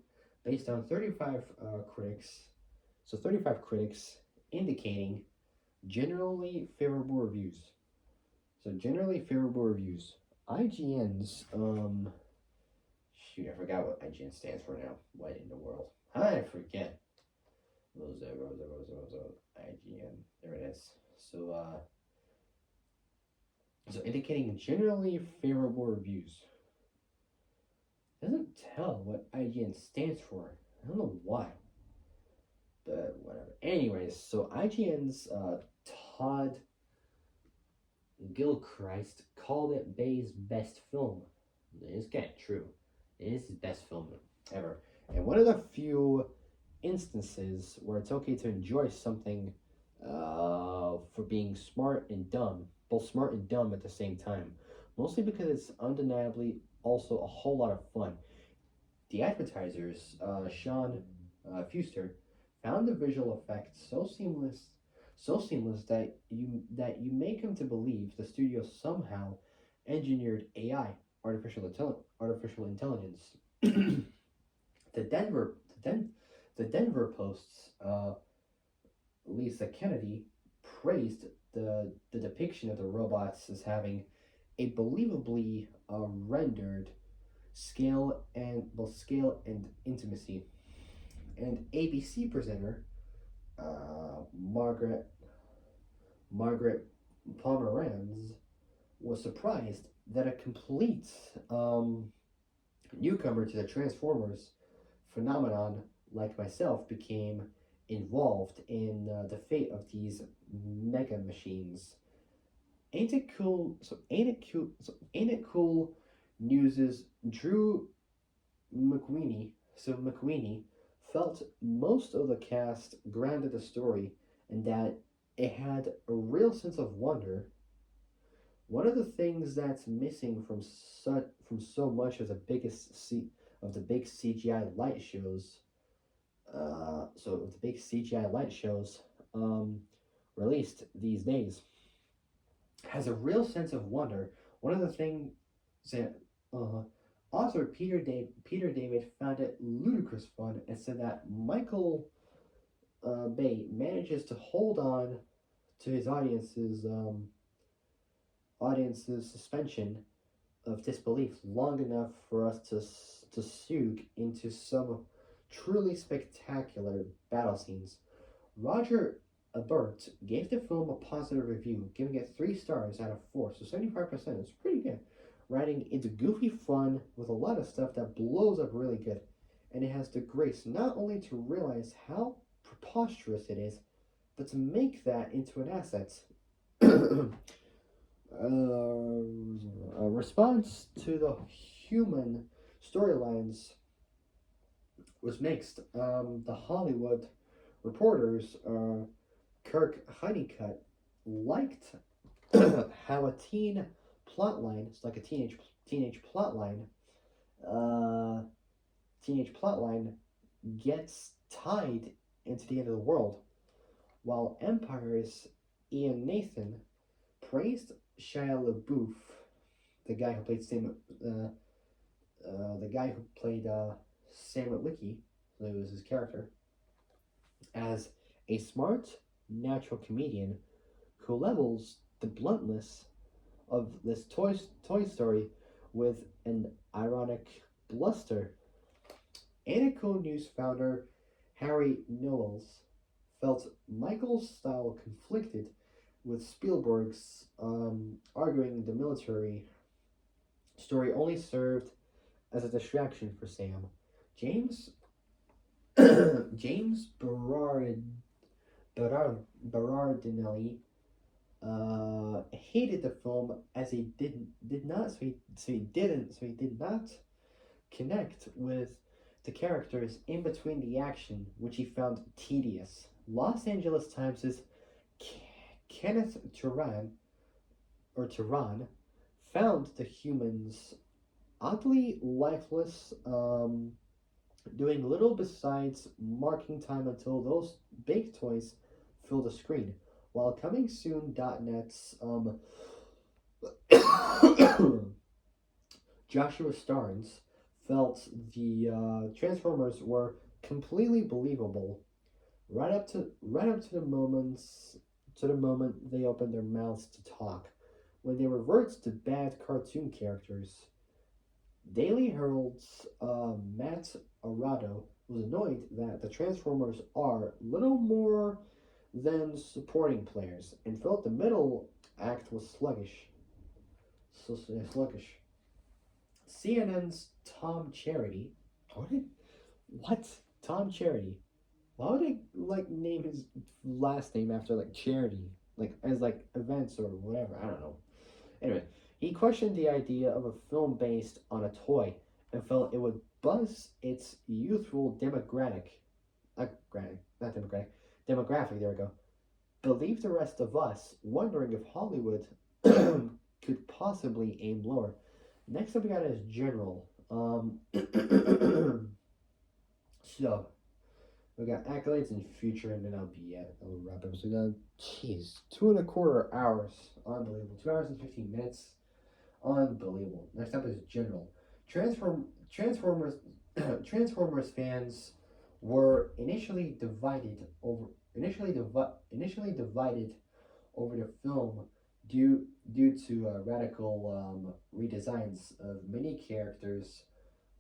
based on 35 critics. So 35 critics indicating generally favorable reviews. So generally favorable reviews. IGN's shoot, I forgot what IGN stands for now. What in the world? I forget. Rosa, IGN. There it is. So so indicating generally favorable reviews. Doesn't tell what IGN stands for. I don't know why, but whatever. Anyways, so IGN's Todd Gilchrist called it Bay's best film. It's kind of true. It is his best film ever, and one of the few instances where it's okay to enjoy something for being smart and dumb, both smart and dumb at the same time. Mostly because it's undeniably also a whole lot of fun. The advertisers, Sean Fuster, found the visual effects so seamless that you make him to believe the studio somehow engineered AI, artificial intelligence. the Denver, the Denver Post's Lisa Kennedy praised the depiction of the robots as having a believably rendered scale and intimacy. And ABC presenter Margaret Pomeranz was surprised that a complete newcomer to the Transformers phenomenon like myself became involved in the fate of these mega machines. Ain't it cool? Ain't it cool? News's Drew McWeeny felt most of the cast grounded the story and that it had a real sense of wonder. One of the things that's missing from so much of the big CGI light shows, um, released these days, has a real sense of wonder. One of the things that author Peter David found it ludicrous fun and said that Michael Bay manages to hold on to his audience's suspension of disbelief long enough for us to soak into some truly spectacular battle scenes. Roger Ebert gave the film a positive review, giving it 3 stars out of 4, so 75%. It's pretty good. Writing, it's goofy fun with a lot of stuff that blows up really good, and it has the grace not only to realize how preposterous it is, but to make that into an asset. A response to the human storylines was mixed. The Hollywood reporters, Kirk Honeycutt, liked how a it's like a uh, teenage plotline gets tied into the end of the world, while Empire's Ian Nathan praised Shia LaBeouf, the guy who played Sam Witwicky, so it was his character, as a smart, natural comedian who levels the bluntness of this Toy Story with an ironic bluster. Antico News founder Harry Knowles felt Michael's style conflicted with Spielberg's, arguing the military story only served as a distraction for Sam. James James Berardinelli hated the film as he did not connect with the characters in between the action, which he found tedious. Los Angeles Times' Kenneth Turan found the humans oddly lifeless, doing little besides marking time until those big toys fill the screen. While Coming Soon.net's Joshua Starnes felt the Transformers were completely believable right up to the moment they opened their mouths to talk. When they revert to bad cartoon characters, Daily Herald's Matt Arado was annoyed that the Transformers are little more than supporting players and felt the middle act was sluggish. sluggish. CNN's Tom Charity. What? What? Tom Charity. Why would I like name his last name after like charity, like as like events or whatever? I don't know. Anyway, he questioned the idea of a film based on a toy and felt it would buzz its youthful not democratic, demographic. There we go. Believe the rest of us, wondering if Hollywood could possibly aim lower. Next up, we got is General. So we got accolades and future, and then I'll be at. I'll wrap up. So we got, jeez, 2.25 hours. Unbelievable. 2 hours and 15 minutes. Unbelievable. Next up is General. Transformers Transformers fans were initially divided over the film due to radical redesigns of many characters.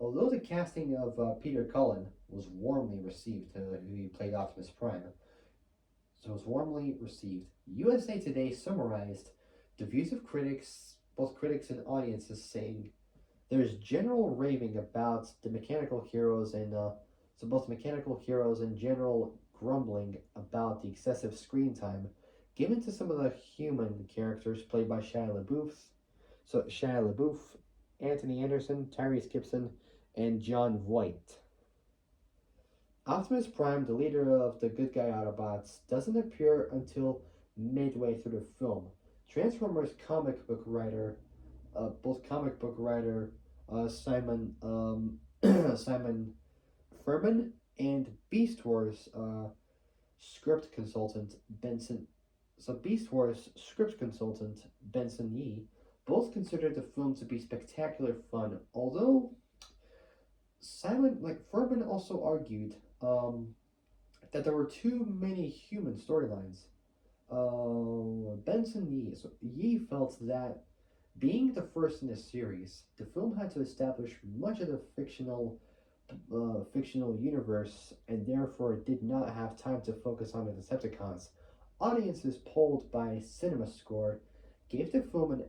Although the casting of Peter Cullen was warmly received, who he played Optimus Prime, so it was warmly received. USA Today summarized the views of critics, both critics and audiences, saying there's general raving about the mechanical heroes and so both mechanical heroes and general grumbling about the excessive screen time given to some of the human characters played by Shia LaBeouf, Anthony Anderson, Tyrese Gibson, and John Voight. Optimus Prime, the leader of the good guy Autobots, doesn't appear until midway through the film. Transformers comic book writer Simon Simon Furman and Beast Wars script consultant Benson. So Beast Wars script consultant Benson Yee both considered the film to be spectacular fun, although Furman also argued that there were too many human storylines. Benson Yee. So Yee felt that being the first in the series, the film had to establish much of the fictional universe, and therefore did not have time to focus on the Decepticons. Audiences polled by CinemaScore gave the film an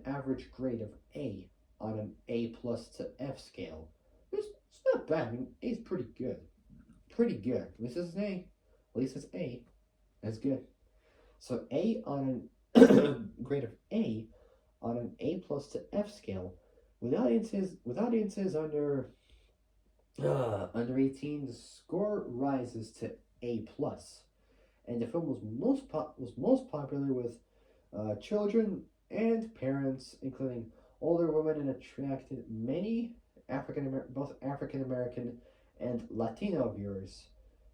average grade of A on an A plus to F scale. It's not bad. I mean, A is pretty good. Pretty good. At least it's an A. At least it's A. That's good. So A on an grade of A on an A plus to F scale. With audiences under 18, the score rises to A plus, and the film was most popular with children and parents, including older women, and attracted many both African American and Latino viewers.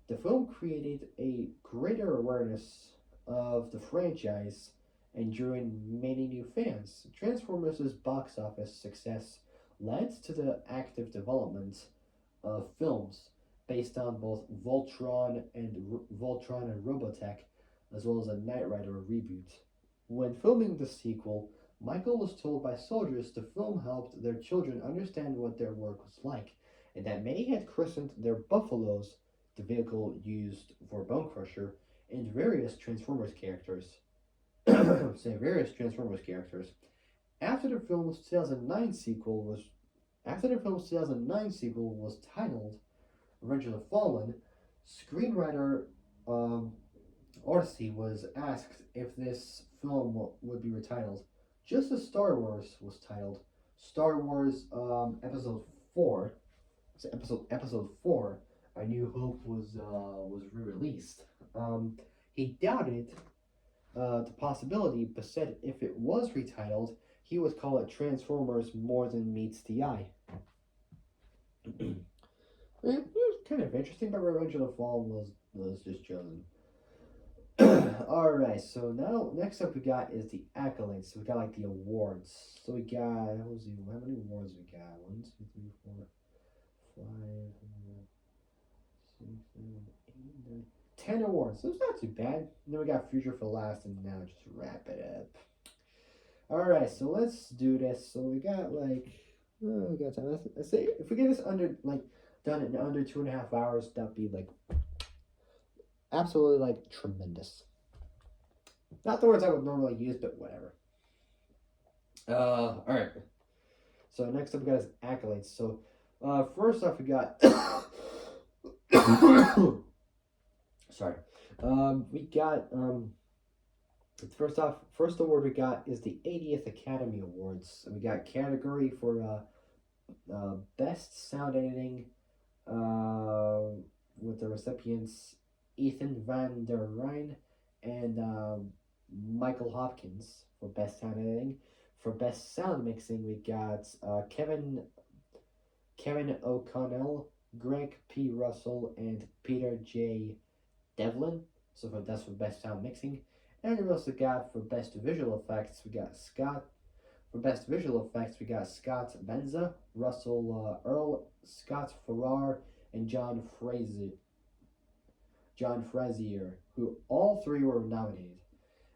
The film created a greater awareness of the franchise and drew in many new fans. Transformers' box office success led to the active development of films based on both Voltron and Robotech, as well as a Knight Rider reboot. When filming the sequel, Michael was told by soldiers the film helped their children understand what their work was like, and that many had christened their buffaloes, the vehicle used for Bone Crusher, and various Transformers characters. Various Transformers characters. After the film's 2009 sequel was titled Revenge of the Fallen, screenwriter Orsi was asked if this film would be retitled. Just as Star Wars was titled Star Wars Episode 4. So episode 4, A New Hope was re-released. He doubted the possibility, but said if it was retitled, he would call it Transformers More Than Meets the Eye. It was kind of interesting, but Revenge of the Fallen was just chosen. Alright, so now next up we got is the accolades. So we got like the awards. So we got how many awards we got? 1, 2, 3, 4, 5, 6, 7, 8, 9, 10 awards. So it's not too bad. And then we got Future for last, and now just wrap it up. Alright, so let's do this. So we got we got time. Let's say if we get this done in under 2.5 hours, that'd be absolutely tremendous. Not the words I would normally use, but whatever. Alright. So next up we got his accolades. So first off we got sorry. We got first award we got is the 80th Academy Awards. And we got category for best sound editing with the recipients Ethan Van der Rijn and Michael Hopkins for best sound editing. For best sound mixing, we got Kevin O'Connell, Greg P. Russell, and Peter J. Devlin. So that's for best sound mixing. And we also got for best visual effects, we got Scott. For best visual effects, we got Scott Benza, Russell Earl, Scott Farrar, and John Frazier, who all three were nominated.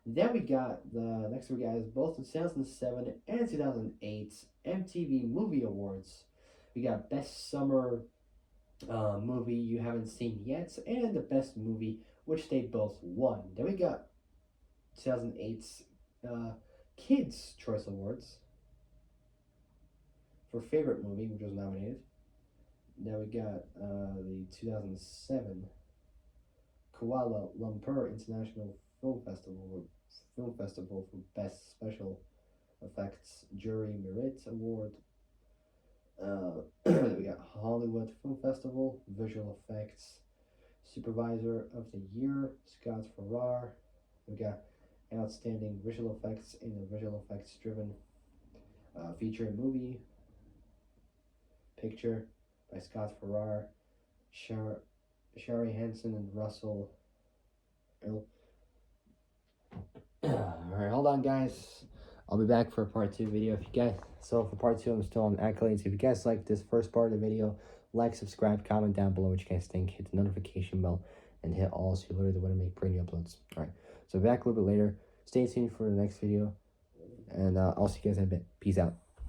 Then we got the next we got is both the 2007 and 2008 MTV Movie Awards. We got Best Summer Movie You Haven't Seen Yet and the Best Movie, which they both won. Then we got 2008's Kids Choice Awards for Favorite Movie, which was nominated. Then we got the 2007 Kuala Lumpur International Film Festival for Best Special Effects Jury Merit Award. We got Hollywood Film Festival Visual Effects Supervisor of the Year Scott Farrar. We got Outstanding Visual Effects in a Visual Effects Driven Feature Movie Picture by Scott Farrar, Sherry Hansen, and Russell Earl. Alright, hold on, guys. I'll be back for a part 2 video. If you guys, so for part 2, I'm still on accolades. If you guys like this first part of the video, like, subscribe, comment down below what you guys think, hit the notification bell, and hit all so you're alerted when I make brand new uploads. Alright, so back a little bit later. Stay tuned for the next video, and I'll see you guys in a bit. Peace out.